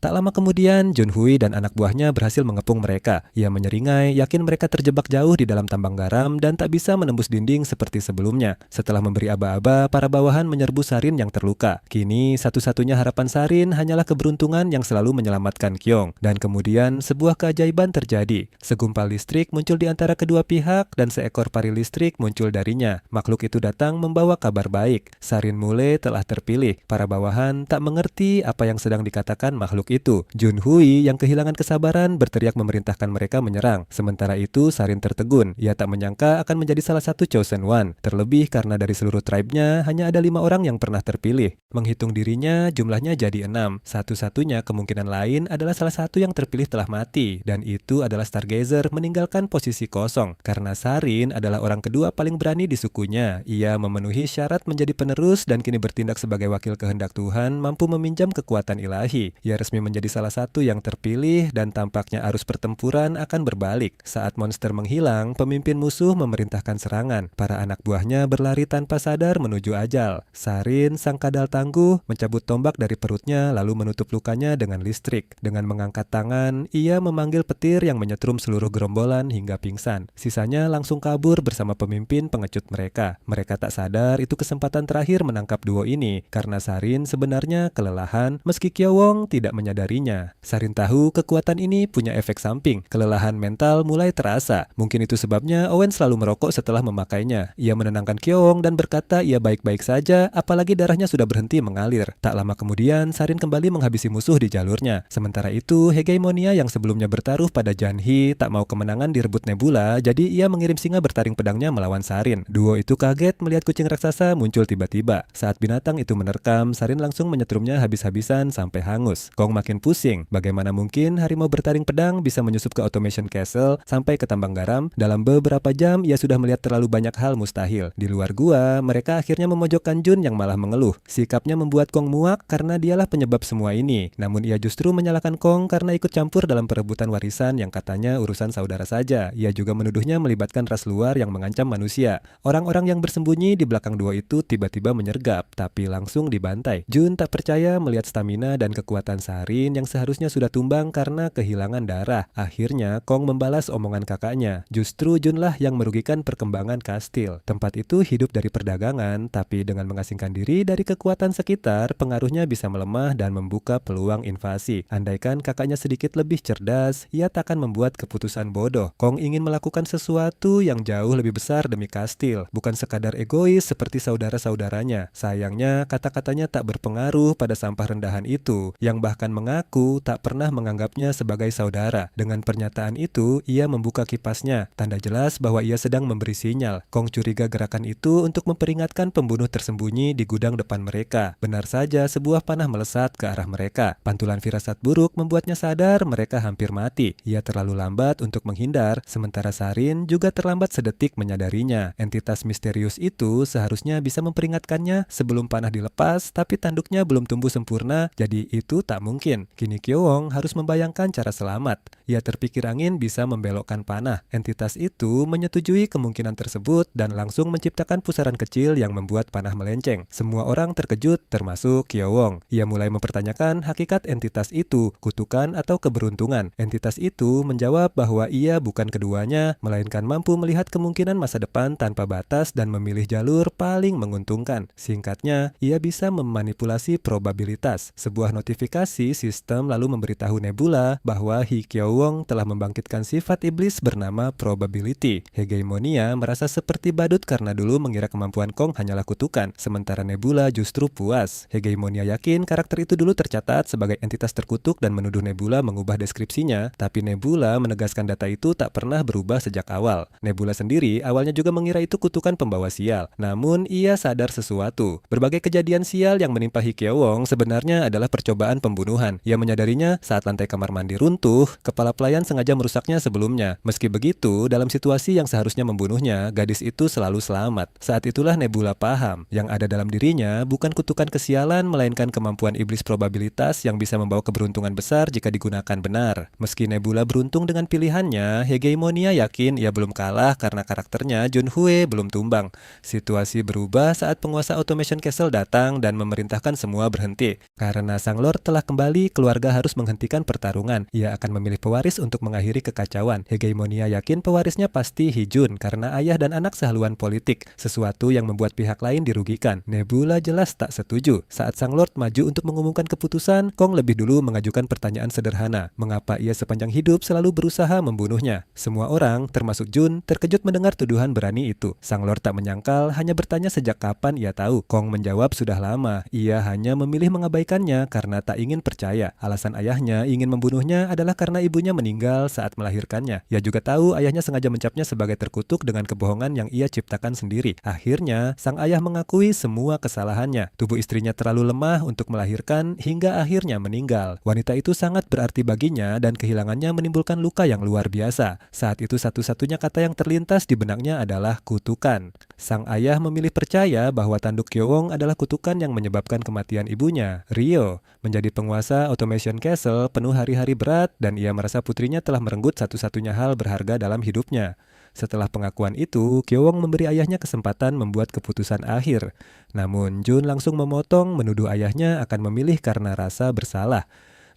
Tak lama kemudian, Junhui dan anak buahnya berhasil mengepung mereka. Ia menyeringai, yakin mereka terjebak jauh di dalam tambang garam dan tak bisa menembus dinding seperti sebelumnya. Setelah memberi aba-aba, para bawahan menyerbu Sarin yang terluka. Kini, satu-satunya harapan Sarin hanyalah keberuntungan yang selalu menyelamatkan Kyong. Dan kemudian, sebuah keajaiban terjadi. Segumpal listrik muncul di antara kedua pihak dan seekor pari listrik muncul darinya. Makhluk itu datang membawa kabar baik. Sarin Mule telah terpilih. Para bawahan tak mengerti apa yang sedang dikatakan makhluk itu. Junhui yang kehilangan kesabaran berteriak memerintahkan mereka menyerang. Sementara itu Sarin tertegun. Ia tak menyangka akan menjadi salah satu Chosen One. Terlebih karena dari seluruh tribe-nya hanya ada 5 orang yang pernah terpilih. Menghitung dirinya jumlahnya jadi 6. Satu-satunya kemungkinan lain adalah salah satu yang terpilih telah mati. Dan itu adalah Stargazer meninggalkan posisi kosong. Karena Sarin adalah orang kedua paling berani di sukunya. Ia memenuhi syarat menjadi penerus dan kini bertindak sebagai wakil kehendak Tuhan, mampu meminjam kekuatan ilahi. Ia resmi menjadi salah satu yang terpilih dan tampaknya arus pertempuran akan berbalik. Saat monster menghilang, pemimpin musuh memerintahkan serangan. Para anak buahnya berlari tanpa sadar menuju ajal. Sarin, sang kadal tangguh, mencabut tombak dari perutnya lalu menutup lukanya dengan listrik. Dengan mengangkat tangan, ia memanggil petir yang menyetrum seluruh gerombolan hingga pingsan. Sisanya langsung kabur bersama pemimpin pengecut mereka. Mereka tak sadar itu kesempatan terakhir menangkap duo ini karena Sarin sebenarnya kelelahan meski Kyo-wong tidak menyadarinya. Sarin tahu kekuatan ini punya efek samping. Kelelahan mental mulai terasa. Mungkin itu sebabnya Owen selalu merokok setelah memakainya. Ia menenangkan Kyo-wong dan berkata ia baik-baik saja, apalagi darahnya sudah berhenti mengalir. Tak lama kemudian, Sarin kembali menghabisi musuh di jalurnya. Sementara itu, Hegemonia yang sebelumnya bertaruh pada Janhi tak mau kemenangan direbut Nebula, jadi ia mengirim singa bertaring pedangnya melawan Sarin. Duo itu kaget melihat kucing raksasa muncul tiba-tiba. Saat binatang itu menerkam, Sarin langsung menyetrumnya habis-habisan sampai hangus. Kong makin pusing. Bagaimana mungkin harimau bertaring pedang bisa menyusup ke Automation Castle sampai ke tambang garam? Dalam beberapa jam, ia sudah melihat terlalu banyak hal mustahil. Di luar gua, mereka akhirnya memojokkan Jun yang malah mengeluh. Sikapnya membuat Kong muak karena dialah penyebab semua ini. Namun ia justru menyalahkan Kong karena ikut campur dalam perebutan warisan yang katanya urusan saudara saja. Ia juga menuduhnya melibatkan ras luar yang mengancam manusia. Orang-orang yang bersembunyi di belakang dua itu tiba-tiba menyergap, tapi langsung dibantai. Jun tak percaya melihat stamina dan kekuatan Sarin yang seharusnya sudah tumbang karena kehilangan darah. Akhirnya Kong membalas omongan kakaknya. Justru Junlah yang merugikan perkembangan kastil. Tempat itu hidup dari perdagangan, tapi dengan mengasingkan diri dari kekuatan sekitar, pengaruhnya bisa melemah dan membuka peluang invasi. Andaikan kakaknya sedikit lebih cerdas, ia takkan membuat keputusan bodoh. Kong ingin melakukan sesuatu yang jauh lebih besar demi kastil, bukan sekadar egois seperti saudara-saudaranya. Sayangnya, kata-katanya tak berpengaruh pada sampah rendahan itu, yang bahkan mengaku tak pernah menganggapnya sebagai saudara. Dengan pernyataan itu, ia membuka kipasnya, tanda jelas bahwa ia sedang memberi sinyal. Kong curiga gerakan itu untuk memperingatkan pembunuh tersembunyi di gudang depan mereka. Benar saja, sebuah panah melesat ke arah mereka. Pantulan firasat buruk membuatnya sadar mereka hampir mati. Ia terlalu lambat untuk menghindar, sementara Sarin juga terlambat sedetik menyadarinya. Entitas misterius itu seharusnya bisa memperingatkannya sebelum panah dilepas, tapi tanduknya belum tumbuh sempurna, jadi itu tak mungkin. Kini Kyo-wong harus membayangkan cara selamat. Ia terpikir angin bisa membelokkan panah. Entitas itu menyetujui kemungkinan tersebut dan langsung menciptakan pusaran kecil yang membuat panah melenceng. Semua orang terkejut, termasuk Kyo-wong. Ia mulai mempertanyakan hakikat entitas itu, kutukan atau keberuntungan. Entitas itu menjawab bahwa ia bukan keduanya, melainkan mampu melihat kemungkinan masa depan tanpa batas dan memilih jalur paling menguntungkan. Singkatnya, ia bisa memanipulasi probabilitas. Sebuah notifikasi sistem lalu memberitahu Nebula bahwa Kyo-wong telah membangkitkan sifat iblis bernama probability. Hegemonia merasa seperti badut karena dulu mengira kemampuan Kong hanyalah kutukan, sementara Nebula justru puas. Hegemonia yakin karakter itu dulu tercatat sebagai entitas terkutuk dan menuduh Nebula mengubah deskripsinya, tapi Nebula menegaskan data itu tak pernah berubah sejak awal. Nebula sendiri awalnya juga mengira itu kutukan pembawa sial, namun ia sadar sesuatu. Berbagai kejadian sial yang menimpa Kyo-wong sebenarnya adalah percobaan pembunuhan. Ia menyadarinya saat lantai kamar mandi runtuh, kepala pelayan sengaja merusaknya sebelumnya. Meski begitu, dalam situasi yang seharusnya membunuhnya, gadis itu selalu selamat. Saat itulah Nebula paham, yang ada dalam dirinya bukan kutukan kesialan, melainkan kemampuan iblis probabilitas yang bisa membawa keberuntungan besar jika digunakan benar. Meski Nebula beruntung dengan pilihannya, Hegemonia yakin ia belum kalah karena karakternya Junhui belum tumbang. Situasi berubah saat penguasa Automation Castle datang dan memerintahkan semua berhenti, karena Sang Lord telah kembali kali keluarga harus menghentikan pertarungan, ia akan memilih pewaris untuk mengakhiri kekacauan. Hegemonia yakin pewarisnya pasti Hee-jun karena ayah dan anak sehaluan politik, sesuatu yang membuat pihak lain dirugikan. Nebula jelas tak setuju. Saat Sang Lord maju untuk mengumumkan keputusan, Kong lebih dulu mengajukan pertanyaan sederhana, mengapa ia sepanjang hidup selalu berusaha membunuhnya. Semua orang, termasuk Jun, terkejut mendengar tuduhan berani itu. Sang Lord tak menyangkal, hanya bertanya sejak kapan ia tahu. Kong menjawab sudah lama, ia hanya memilih mengabaikannya karena tak ingin percaya. Alasan ayahnya ingin membunuhnya adalah karena ibunya meninggal saat melahirkannya. Ia juga tahu ayahnya sengaja mencapnya sebagai terkutuk dengan kebohongan yang ia ciptakan sendiri. Akhirnya, sang ayah mengakui semua kesalahannya. Tubuh istrinya terlalu lemah untuk melahirkan hingga akhirnya meninggal. Wanita itu sangat berarti baginya dan kehilangannya menimbulkan luka yang luar biasa. Saat itu satu-satunya kata yang terlintas di benaknya adalah kutukan. Sang ayah memilih percaya bahwa tanduk Gyeongbok adalah kutukan yang menyebabkan kematian ibunya, Ryo, menjadi penguasa Automation Castle penuh hari-hari berat dan ia merasa putrinya telah merenggut satu-satunya hal berharga dalam hidupnya. Setelah pengakuan itu, Gyeongbok memberi ayahnya kesempatan membuat keputusan akhir. Namun Jun langsung memotong menuduh ayahnya akan memilih karena rasa bersalah.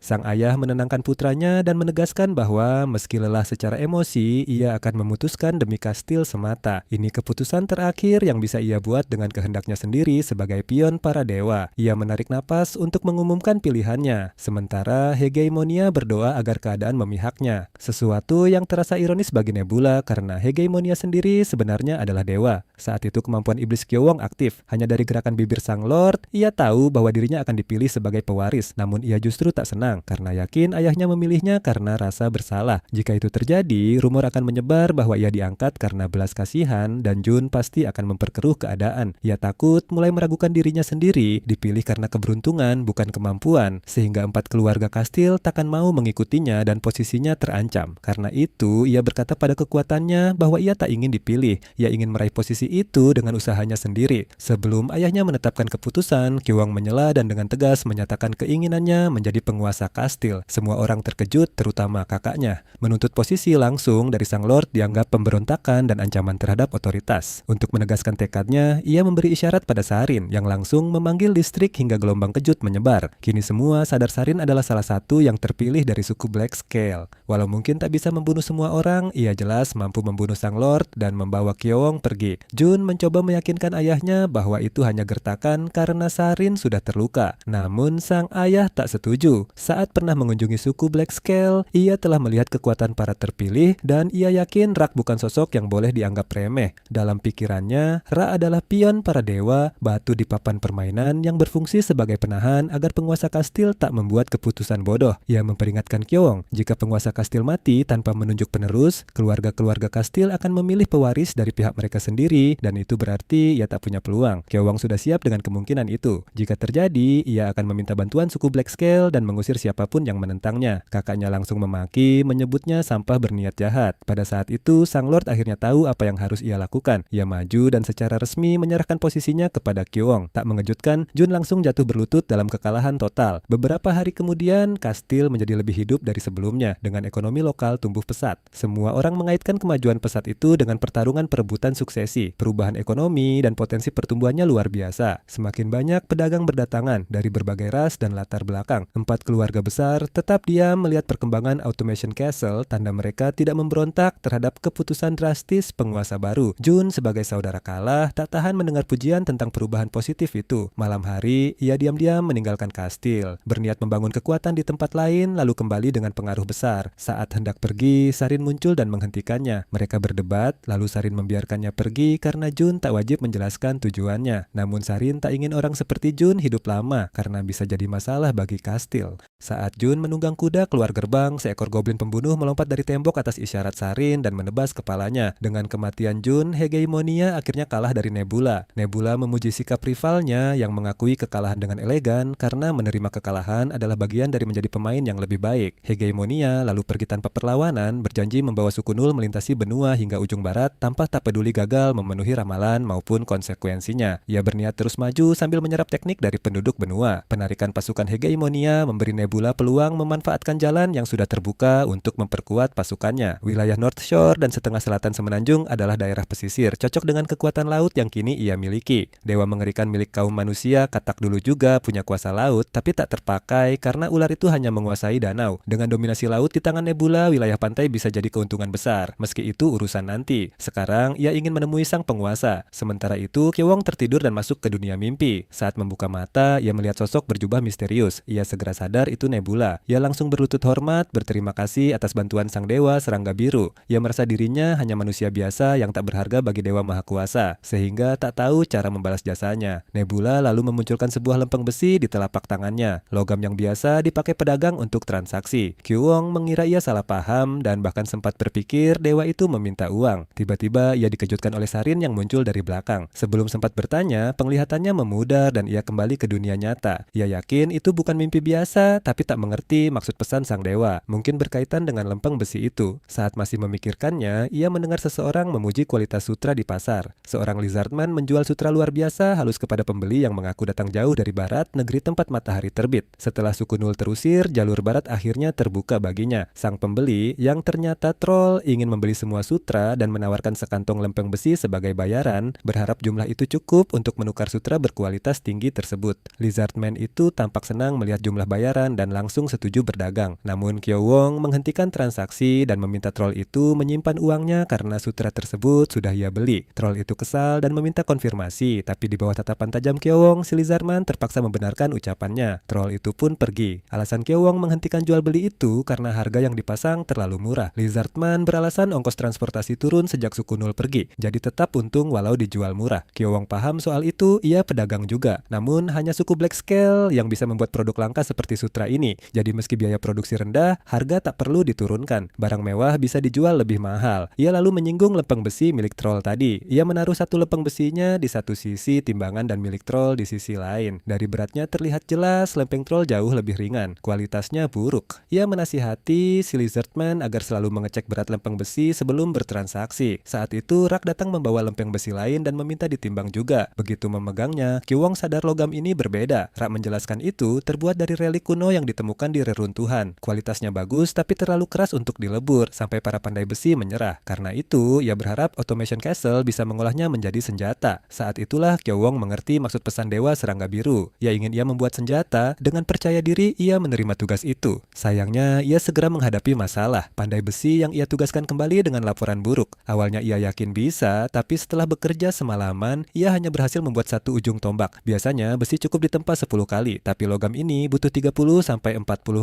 Sang ayah menenangkan putranya dan menegaskan bahwa meski lelah secara emosi, ia akan memutuskan demi kastil semata. Ini keputusan terakhir yang bisa ia buat dengan kehendaknya sendiri sebagai pion para dewa. Ia menarik napas untuk mengumumkan pilihannya, sementara Hegemonia berdoa agar keadaan memihaknya. Sesuatu yang terasa ironis bagi Nebula karena Hegemonia sendiri sebenarnya adalah dewa. Saat itu kemampuan iblis Gyeongbok aktif. Hanya dari gerakan bibir Sang Lord, ia tahu bahwa dirinya akan dipilih sebagai pewaris, namun ia justru tak senang karena yakin ayahnya memilihnya karena rasa bersalah. Jika itu terjadi, rumor akan menyebar bahwa ia diangkat karena belas kasihan dan Jun pasti akan memperkeruh keadaan. Ia takut mulai meragukan dirinya sendiri, dipilih karena keberuntungan bukan kemampuan, sehingga 4 keluarga kastil takkan mau mengikutinya dan posisinya terancam. Karena itu, ia berkata pada kekuatannya bahwa ia tak ingin dipilih, ia ingin meraih posisi itu dengan usahanya sendiri. Sebelum ayahnya menetapkan keputusan, Gyeongbok menyela dan dengan tegas menyatakan keinginannya menjadi penguasa kastil. Semua orang terkejut, terutama kakaknya. Menuntut posisi langsung dari Sang Lord dianggap pemberontakan dan ancaman terhadap otoritas. Untuk menegaskan tekadnya, ia memberi isyarat pada Sarin yang langsung memanggil listrik hingga gelombang kejut menyebar. Kini semua sadar Sarin adalah salah satu yang terpilih dari suku Black Scale. Walau mungkin tak bisa membunuh semua orang, ia jelas mampu membunuh Sang Lord dan membawa Gyeongbok pergi. Jun mencoba meyakinkan ayahnya bahwa itu hanya gertakan karena Sarin sudah terluka. Namun sang ayah tak setuju. Saat pernah mengunjungi suku Black Scale, ia telah melihat kekuatan para terpilih dan ia yakin Rak bukan sosok yang boleh dianggap remeh. Dalam pikirannya, Ra adalah pion para dewa, batu di papan permainan yang berfungsi sebagai penahan agar penguasa kastil tak membuat keputusan bodoh. Ia memperingatkan Gyeongbok, jika penguasa kastil mati tanpa menunjuk penerus, keluarga-keluarga kastil akan memilih pewaris dari pihak mereka sendiri dan itu berarti ia tak punya peluang. Gyeongbok sudah siap dengan kemungkinan itu. Jika terjadi, ia akan meminta bantuan suku Black Scale dan mengusir siapapun yang menentangnya. Kakaknya langsung memaki, menyebutnya sampah berniat jahat. Pada saat itu, Sang Lord akhirnya tahu apa yang harus ia lakukan. Ia maju dan secara resmi menyerahkan posisinya kepada Gyeongbok. Tak mengejutkan, Jun langsung jatuh berlutut dalam kekalahan total. Beberapa hari kemudian, kastil menjadi lebih hidup dari sebelumnya, dengan ekonomi lokal tumbuh pesat. Semua orang mengaitkan kemajuan pesat itu dengan pertarungan perebutan suksesi, perubahan ekonomi, dan potensi pertumbuhannya luar biasa. Semakin banyak pedagang berdatangan dari berbagai ras dan latar belakang. 4 keluarga besar tetap diam melihat perkembangan Automation Castle, tanda mereka tidak memberontak terhadap keputusan drastis penguasa baru. Jun sebagai saudara kalah tak tahan mendengar pujian tentang perubahan positif itu. Malam hari, ia diam-diam meninggalkan kastil, berniat membangun kekuatan di tempat lain lalu kembali dengan pengaruh besar. Saat hendak pergi, Sarin muncul dan menghentikannya. Mereka berdebat, lalu Sarin membiarkannya pergi karena Jun tak wajib menjelaskan tujuannya. Namun Sarin tak ingin orang seperti Jun hidup lama karena bisa jadi masalah bagi kastil. Saat Jun menunggang kuda keluar gerbang, seekor goblin pembunuh melompat dari tembok atas isyarat Sarin dan menebas kepalanya. Dengan kematian Jun, Hegemonia akhirnya kalah dari Nebula. Nebula memuji sikap rivalnya yang mengakui kekalahan dengan elegan karena menerima kekalahan adalah bagian dari menjadi pemain yang lebih baik. Hegemonia lalu pergi tanpa perlawanan, berjanji membawa suku Nul melintasi benua hingga ujung barat tanpa tak peduli gagal memenuhi ramalan maupun konsekuensinya. Ia berniat terus maju sambil menyerap teknik dari penduduk benua. Penarikan pasukan Hegemonia memberi Nebula Nebula peluang memanfaatkan jalan yang sudah terbuka untuk memperkuat pasukannya. Wilayah North Shore dan setengah selatan semenanjung adalah daerah pesisir, cocok dengan kekuatan laut yang kini ia miliki. Dewa mengerikan milik kaum manusia, Katak dulu juga punya kuasa laut, tapi tak terpakai karena ular itu hanya menguasai danau. Dengan dominasi laut di tangan Nebula, wilayah pantai bisa jadi keuntungan besar. Meski itu urusan nanti. Sekarang ia ingin menemui sang penguasa. Sementara itu, Kyo-wong tertidur dan masuk ke dunia mimpi. Saat membuka mata, ia melihat sosok berjubah misterius. Ia segera sadar itu Nebula. Ia langsung berlutut hormat, berterima kasih atas bantuan sang dewa serangga biru. Ia merasa dirinya hanya manusia biasa yang tak berharga bagi Dewa Maha Kuasa, sehingga tak tahu cara membalas jasanya. Nebula lalu memunculkan sebuah lempeng besi di telapak tangannya. Logam yang biasa dipakai pedagang untuk transaksi. Kyo-wong mengira ia salah paham dan bahkan sempat berpikir dewa itu meminta uang. Tiba-tiba ia dikejutkan oleh Sarin yang muncul dari belakang. Sebelum sempat bertanya, penglihatannya memudar dan ia kembali ke dunia nyata. Ia yakin itu bukan mimpi biasa, tapi tak mengerti maksud pesan sang dewa. Mungkin berkaitan dengan lempeng besi itu. Saat masih memikirkannya, ia mendengar seseorang memuji kualitas sutra di pasar. Seorang lizardman menjual sutra luar biasa halus kepada pembeli yang mengaku datang jauh dari barat, negeri tempat matahari terbit. Setelah suku Nul terusir, jalur barat akhirnya terbuka baginya. Sang pembeli, yang ternyata troll, ingin membeli semua sutra dan menawarkan sekantong lempeng besi sebagai bayaran, berharap jumlah itu cukup untuk menukar sutra berkualitas tinggi tersebut. Lizardman itu tampak senang melihat jumlah bayaran dan langsung setuju berdagang. Namun Kyo-wong menghentikan transaksi dan meminta troll itu menyimpan uangnya karena sutra tersebut sudah ia beli. Troll itu kesal dan meminta konfirmasi, tapi di bawah tatapan tajam Kyo-wong, si Lizardman terpaksa membenarkan ucapannya. Troll itu pun pergi. Alasan Kyo-wong menghentikan jual beli itu karena harga yang dipasang terlalu murah. Lizardman beralasan ongkos transportasi turun sejak suku Nul pergi, jadi tetap untung walau dijual murah. Kyo-wong paham soal itu, ia pedagang juga. Namun hanya suku Black Scale yang bisa membuat produk langka seperti sutra ini. Jadi meski biaya produksi rendah, harga tak perlu diturunkan. Barang mewah bisa dijual lebih mahal. Ia lalu menyinggung lempeng besi milik troll tadi. Ia menaruh satu lempeng besinya di satu sisi timbangan dan milik troll di sisi lain. Dari beratnya terlihat jelas lempeng troll jauh lebih ringan. Kualitasnya buruk. Ia menasihati si Lizardman agar selalu mengecek berat lempeng besi sebelum bertransaksi. Saat itu Rak datang membawa lempeng besi lain dan meminta ditimbang juga. Begitu memegangnya, Kyo-wong sadar logam ini berbeda. Rak menjelaskan itu terbuat dari relik kuno yang ditemukan di reruntuhan. Kualitasnya bagus tapi terlalu keras untuk dilebur sampai para pandai besi menyerah. Karena itu, ia berharap Automation Castle bisa mengolahnya menjadi senjata. Saat itulah Kyo-wong mengerti maksud pesan dewa serangga biru. Ia ingin ia membuat senjata, dengan percaya diri ia menerima tugas itu. Sayangnya, ia segera menghadapi masalah. Pandai besi yang ia tugaskan kembali dengan laporan buruk. Awalnya ia yakin bisa, tapi setelah bekerja semalaman, ia hanya berhasil membuat satu ujung tombak. Biasanya besi cukup ditempa 10 kali, tapi logam ini butuh 30-40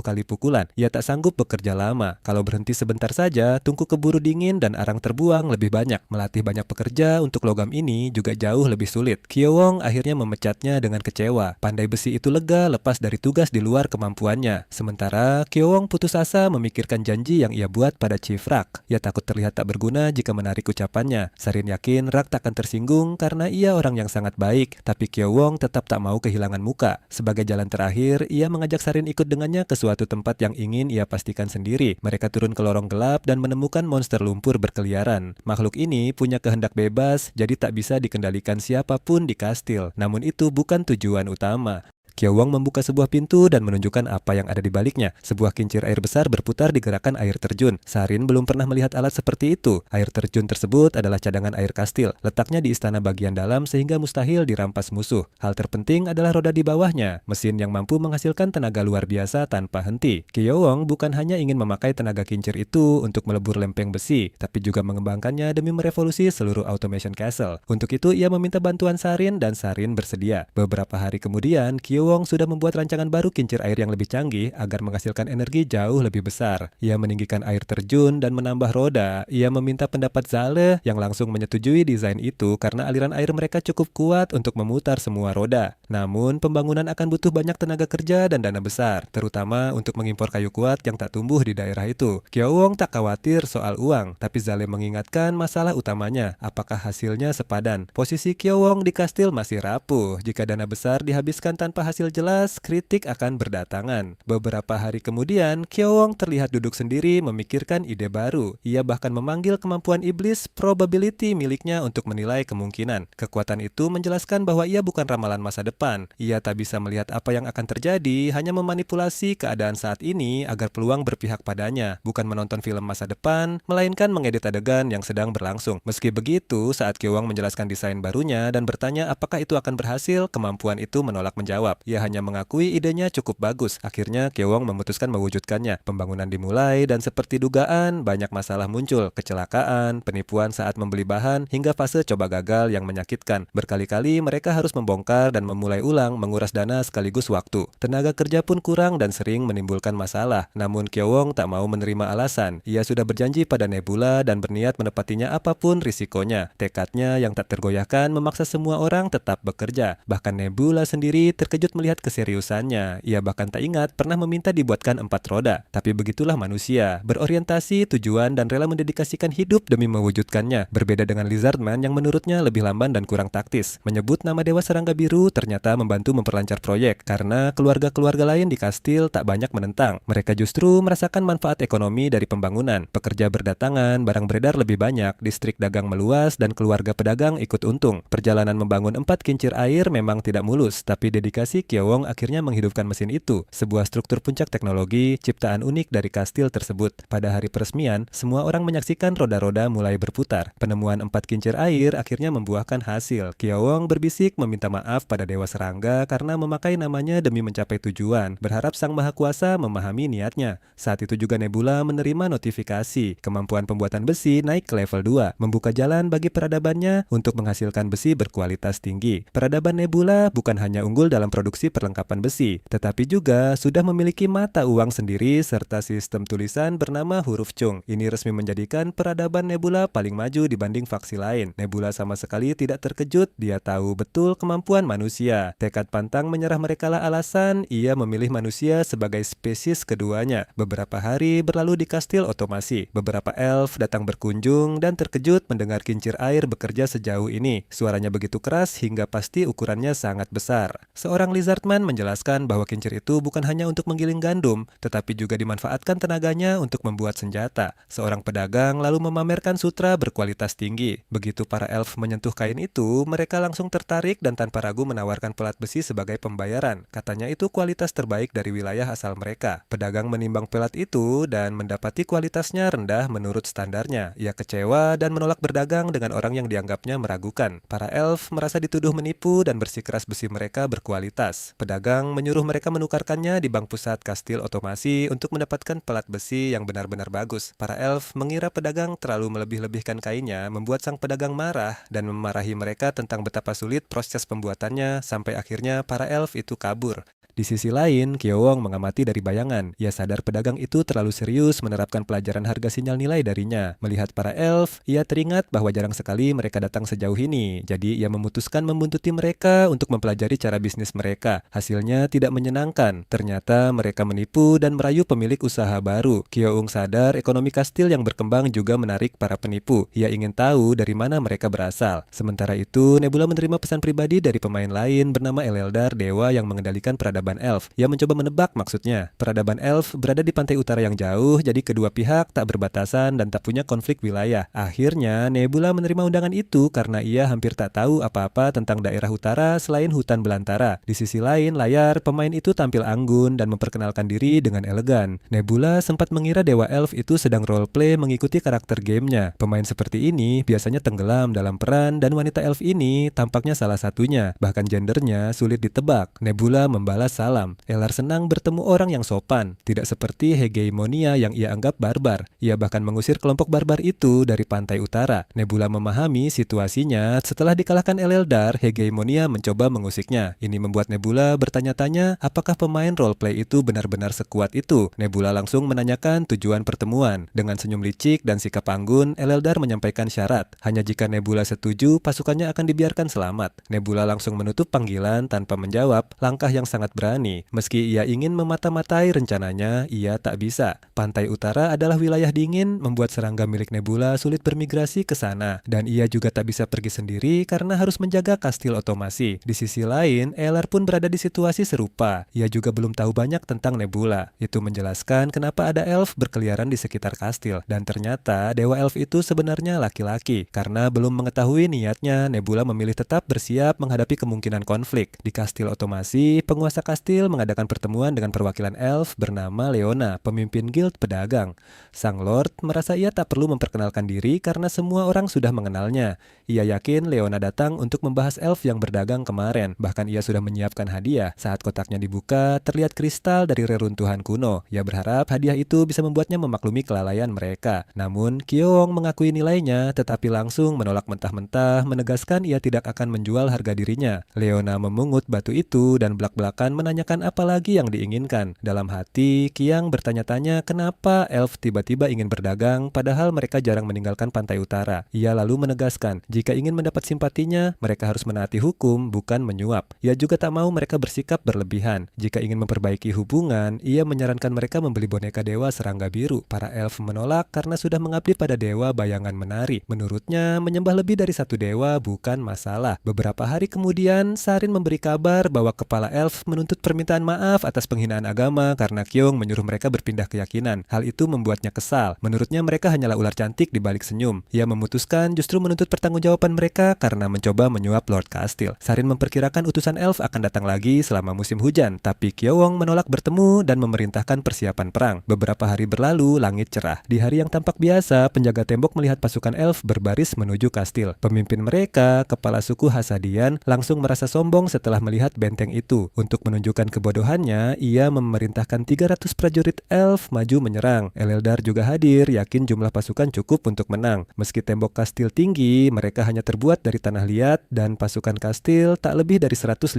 kali pukulan. Ia tak sanggup bekerja lama. Kalau berhenti sebentar saja, tungku keburu dingin dan arang terbuang lebih banyak. Melatih banyak pekerja untuk logam ini juga jauh lebih sulit. Kyo-wong akhirnya memecatnya dengan kecewa. Pandai besi itu lega lepas dari tugas di luar kemampuannya. Sementara Kyo-wong putus asa memikirkan janji yang ia buat pada Chief Rak. Ia takut terlihat tak berguna jika menarik ucapannya. Sarin yakin Rak tak akan tersinggung karena ia orang yang sangat baik, tapi Kyo-wong tetap tak mau kehilangan muka. Sebagai jalan terakhir, ia mengajak Sarin ikut dengannya ke suatu tempat yang ingin ia pastikan sendiri. Mereka turun ke lorong gelap dan menemukan monster lumpur berkeliaran. Makhluk ini punya kehendak bebas, jadi tak bisa dikendalikan siapapun di kastil. Namun itu bukan tujuan utama. Kyo-wong membuka sebuah pintu dan menunjukkan apa yang ada di baliknya. Sebuah kincir air besar berputar di gerakan air terjun. Sarin belum pernah melihat alat seperti itu. Air terjun tersebut adalah cadangan air kastil. Letaknya di istana bagian dalam sehingga mustahil dirampas musuh. Hal terpenting adalah roda di bawahnya. Mesin yang mampu menghasilkan tenaga luar biasa tanpa henti. Kyo-wong bukan hanya ingin memakai tenaga kincir itu untuk melebur lempeng besi, tapi juga mengembangkannya demi merevolusi seluruh Automation Castle. Untuk itu ia meminta bantuan Sarin dan Sarin bersedia. Beberapa hari kemudian, Kyo-wong sudah membuat rancangan baru kincir air yang lebih canggih agar menghasilkan energi jauh lebih besar. Ia meninggikan air terjun dan menambah roda. Ia meminta pendapat Zale yang langsung menyetujui desain itu karena aliran air mereka cukup kuat untuk memutar semua roda. Namun, pembangunan akan butuh banyak tenaga kerja dan dana besar, terutama untuk mengimpor kayu kuat yang tak tumbuh di daerah itu. Kyo-wong tak khawatir soal uang, tapi Zale mengingatkan masalah utamanya, apakah hasilnya sepadan. Posisi Kyo-wong di kastil masih rapuh. Jika dana besar dihabiskan tanpa hasil jelas, kritik akan berdatangan. Beberapa hari kemudian, Kyo-wong terlihat duduk sendiri memikirkan ide baru. Ia bahkan memanggil kemampuan iblis probability miliknya untuk menilai kemungkinan. Kekuatan itu menjelaskan bahwa ia bukan ramalan masa depan. Ia tak bisa melihat apa yang akan terjadi, hanya memanipulasi keadaan saat ini agar peluang berpihak padanya, bukan menonton film masa depan, melainkan mengedit adegan yang sedang berlangsung. Meski begitu, saat Kyo-wong menjelaskan desain barunya dan bertanya apakah itu akan berhasil, kemampuan itu menolak menjawab. Ia hanya mengakui idenya cukup bagus. Akhirnya Kyo-wong memutuskan mewujudkannya. Pembangunan dimulai dan seperti dugaan, banyak masalah muncul. Kecelakaan, penipuan saat membeli bahan, hingga fase coba gagal yang menyakitkan. Berkali-kali mereka harus membongkar dan memulai ulang, menguras dana sekaligus waktu. Tenaga kerja pun kurang dan sering menimbulkan masalah. Namun Kyo-wong tak mau menerima alasan. Ia sudah berjanji pada Nebula dan berniat menepatinya apapun risikonya. Tekadnya yang tak tergoyahkan memaksa semua orang tetap bekerja. Bahkan Nebula sendiri terkejut melihat keseriusannya. Ia bahkan tak ingat pernah meminta dibuatkan 4 roda. Tapi begitulah manusia, berorientasi, tujuan, dan rela mendedikasikan hidup demi mewujudkannya. Berbeda dengan Lizardman yang menurutnya lebih lamban dan kurang taktis. Menyebut nama Dewa Serangga Biru ternyata membantu memperlancar proyek, karena keluarga-keluarga lain di kastil tak banyak menentang. Mereka justru merasakan manfaat ekonomi dari pembangunan. Pekerja berdatangan, barang beredar lebih banyak, distrik dagang meluas, dan keluarga pedagang ikut untung. Perjalanan membangun 4 kincir air memang tidak mulus, tapi dedikasi Kyo-wong akhirnya menghidupkan mesin itu, sebuah struktur puncak teknologi, ciptaan unik dari kastil tersebut. Pada hari peresmian, semua orang menyaksikan roda-roda mulai berputar. Penemuan 4 kincir air akhirnya membuahkan hasil. Kyo-wong berbisik meminta maaf pada Dewa Serangga karena memakai namanya demi mencapai tujuan, berharap Sang Maha Kuasa memahami niatnya. Saat itu juga Nebula menerima notifikasi. Kemampuan pembuatan besi naik ke level 2, membuka jalan bagi peradabannya untuk menghasilkan besi berkualitas tinggi. Peradaban Nebula bukan hanya unggul dalam produksi perlengkapan besi, tetapi juga sudah memiliki mata uang sendiri serta sistem tulisan bernama huruf Chung. Ini resmi menjadikan peradaban Nebula paling maju dibanding faksi lain. Nebula sama sekali tidak terkejut, dia tahu betul kemampuan manusia. Tekad pantang menyerah merekalah alasan ia memilih manusia sebagai spesies keduanya. Beberapa hari berlalu di kastil otomasi. Beberapa elf datang berkunjung dan terkejut mendengar kincir air bekerja sejauh ini. Suaranya begitu keras hingga pasti ukurannya sangat besar. Seorang Lizardman menjelaskan bahwa kincir itu bukan hanya untuk menggiling gandum, tetapi juga dimanfaatkan tenaganya untuk membuat senjata. Seorang pedagang lalu memamerkan sutra berkualitas tinggi. Begitu para elf menyentuh kain itu, mereka langsung tertarik dan tanpa ragu menawarkan pelat besi sebagai pembayaran. Katanya itu kualitas terbaik dari wilayah asal mereka. Pedagang menimbang pelat itu dan mendapati kualitasnya rendah menurut standarnya. Ia kecewa dan menolak berdagang dengan orang yang dianggapnya meragukan. Para elf merasa dituduh menipu dan bersikeras besi mereka berkualitas. Pedagang menyuruh mereka menukarkannya di bank pusat kastil otomasi untuk mendapatkan pelat besi yang benar-benar bagus. Para elf mengira pedagang terlalu melebih-lebihkan kainnya, membuat sang pedagang marah dan memarahi mereka tentang betapa sulit proses pembuatannya sampai akhirnya para elf itu kabur. Di sisi lain, Kyo-wong mengamati dari bayangan. Ia sadar pedagang itu terlalu serius menerapkan pelajaran harga sinyal nilai darinya. Melihat para elf, ia teringat bahwa jarang sekali mereka datang sejauh ini. Jadi ia memutuskan membuntuti mereka untuk mempelajari cara bisnis mereka. Hasilnya tidak menyenangkan. Ternyata mereka menipu dan merayu pemilik usaha baru. Kyo-wong sadar ekonomi kastil yang berkembang juga menarik para penipu. Ia ingin tahu dari mana mereka berasal. Sementara itu, Nebula menerima pesan pribadi dari pemain lain bernama Eleldar, dewa yang mengendalikan peradaban elf. Ia mencoba menebak maksudnya. Peradaban elf berada di pantai utara yang jauh, jadi kedua pihak tak berbatasan dan tak punya konflik wilayah. Akhirnya, Nebula menerima undangan itu karena ia hampir tak tahu apa-apa tentang daerah utara selain hutan belantara. Di sisi lain layar, pemain itu tampil anggun dan memperkenalkan diri dengan elegan. Nebula sempat mengira dewa elf itu sedang roleplay mengikuti karakter gamenya. Pemain seperti ini biasanya tenggelam dalam peran dan wanita elf ini tampaknya salah satunya. Bahkan gendernya sulit ditebak. Nebula membalas salam. Elar senang bertemu orang yang sopan, tidak seperti hegemonia yang ia anggap barbar. Ia bahkan mengusir kelompok barbar itu dari pantai utara. Nebula memahami situasinya. Setelah dikalahkan Eleldar, hegemonia mencoba mengusiknya. Ini membuat Nebula bertanya-tanya apakah pemain roleplay itu benar-benar sekuat itu. Nebula langsung menanyakan tujuan pertemuan. Dengan senyum licik dan sikap anggun, Eleldar menyampaikan syarat. Hanya jika Nebula setuju, pasukannya akan dibiarkan selamat. Nebula langsung menutup panggilan tanpa menjawab, langkah yang sangat berani. Meski ia ingin memata-matai rencananya, ia tak bisa. Pantai utara adalah wilayah dingin, membuat serangga milik Nebula sulit bermigrasi ke sana. Dan ia juga tak bisa pergi sendiri karena harus menjaga kastil otomasi. Di sisi lain, Elar pun pun berada di situasi serupa. Ia juga belum tahu banyak tentang Nebula. Itu menjelaskan kenapa ada elf berkeliaran di sekitar kastil. Dan ternyata Dewa Elf itu sebenarnya laki-laki. Karena belum mengetahui niatnya, Nebula memilih tetap bersiap menghadapi kemungkinan konflik. Di kastil otomasi, penguasa kastil mengadakan pertemuan dengan perwakilan elf bernama Leona, pemimpin guild pedagang. Sang Lord merasa ia tak perlu memperkenalkan diri karena semua orang sudah mengenalnya. Ia yakin Leona datang untuk membahas elf yang berdagang kemarin. Bahkan ia sudah menyiapkan hadiah. Saat kotaknya dibuka, terlihat kristal dari reruntuhan kuno. Ia berharap hadiah itu bisa membuatnya memaklumi kelalaian mereka. Namun, Kyo-ong mengakui nilainya, tetapi langsung menolak mentah-mentah, menegaskan ia tidak akan menjual harga dirinya. Leona memungut batu itu dan belak-belakan menanyakan apa lagi yang diinginkan. Dalam hati, Kiang bertanya-tanya kenapa elf tiba-tiba ingin berdagang padahal mereka jarang meninggalkan pantai utara. Ia lalu menegaskan, jika ingin mendapat simpatinya, mereka harus menaati hukum, bukan menyuap. Ia juga tak mau mereka bersikap berlebihan. Jika ingin memperbaiki hubungan, ia menyarankan mereka membeli boneka dewa serangga biru. Para elf menolak karena sudah mengabdi pada dewa bayangan menari. Menurutnya, menyembah lebih dari satu dewa bukan masalah. Beberapa hari kemudian, Sarin memberi kabar bahwa kepala elf menuntut permintaan maaf atas penghinaan agama karena Kyong menyuruh mereka berpindah keyakinan. Hal itu membuatnya kesal. Menurutnya mereka hanyalah ular cantik di balik senyum. Ia memutuskan justru menuntut pertanggungjawaban mereka karena mencoba menyuap Lord Kastil. Sarin memperkirakan utusan elf akan datang lagi selama musim hujan, tapi Kyo-ong menolak bertemu dan memerintahkan persiapan perang. Beberapa hari berlalu, langit cerah. Di hari yang tampak biasa, penjaga tembok melihat pasukan elf berbaris menuju kastil. Pemimpin mereka, kepala suku Hasadian, langsung merasa sombong setelah melihat benteng itu. Untuk menunjukkan kebodohannya, ia memerintahkan 300 prajurit elf maju menyerang. Eleldar juga hadir, yakin jumlah pasukan cukup untuk menang. Meski tembok kastil tinggi, mereka hanya terbuat dari tanah liat dan pasukan kastil tak lebih dari 150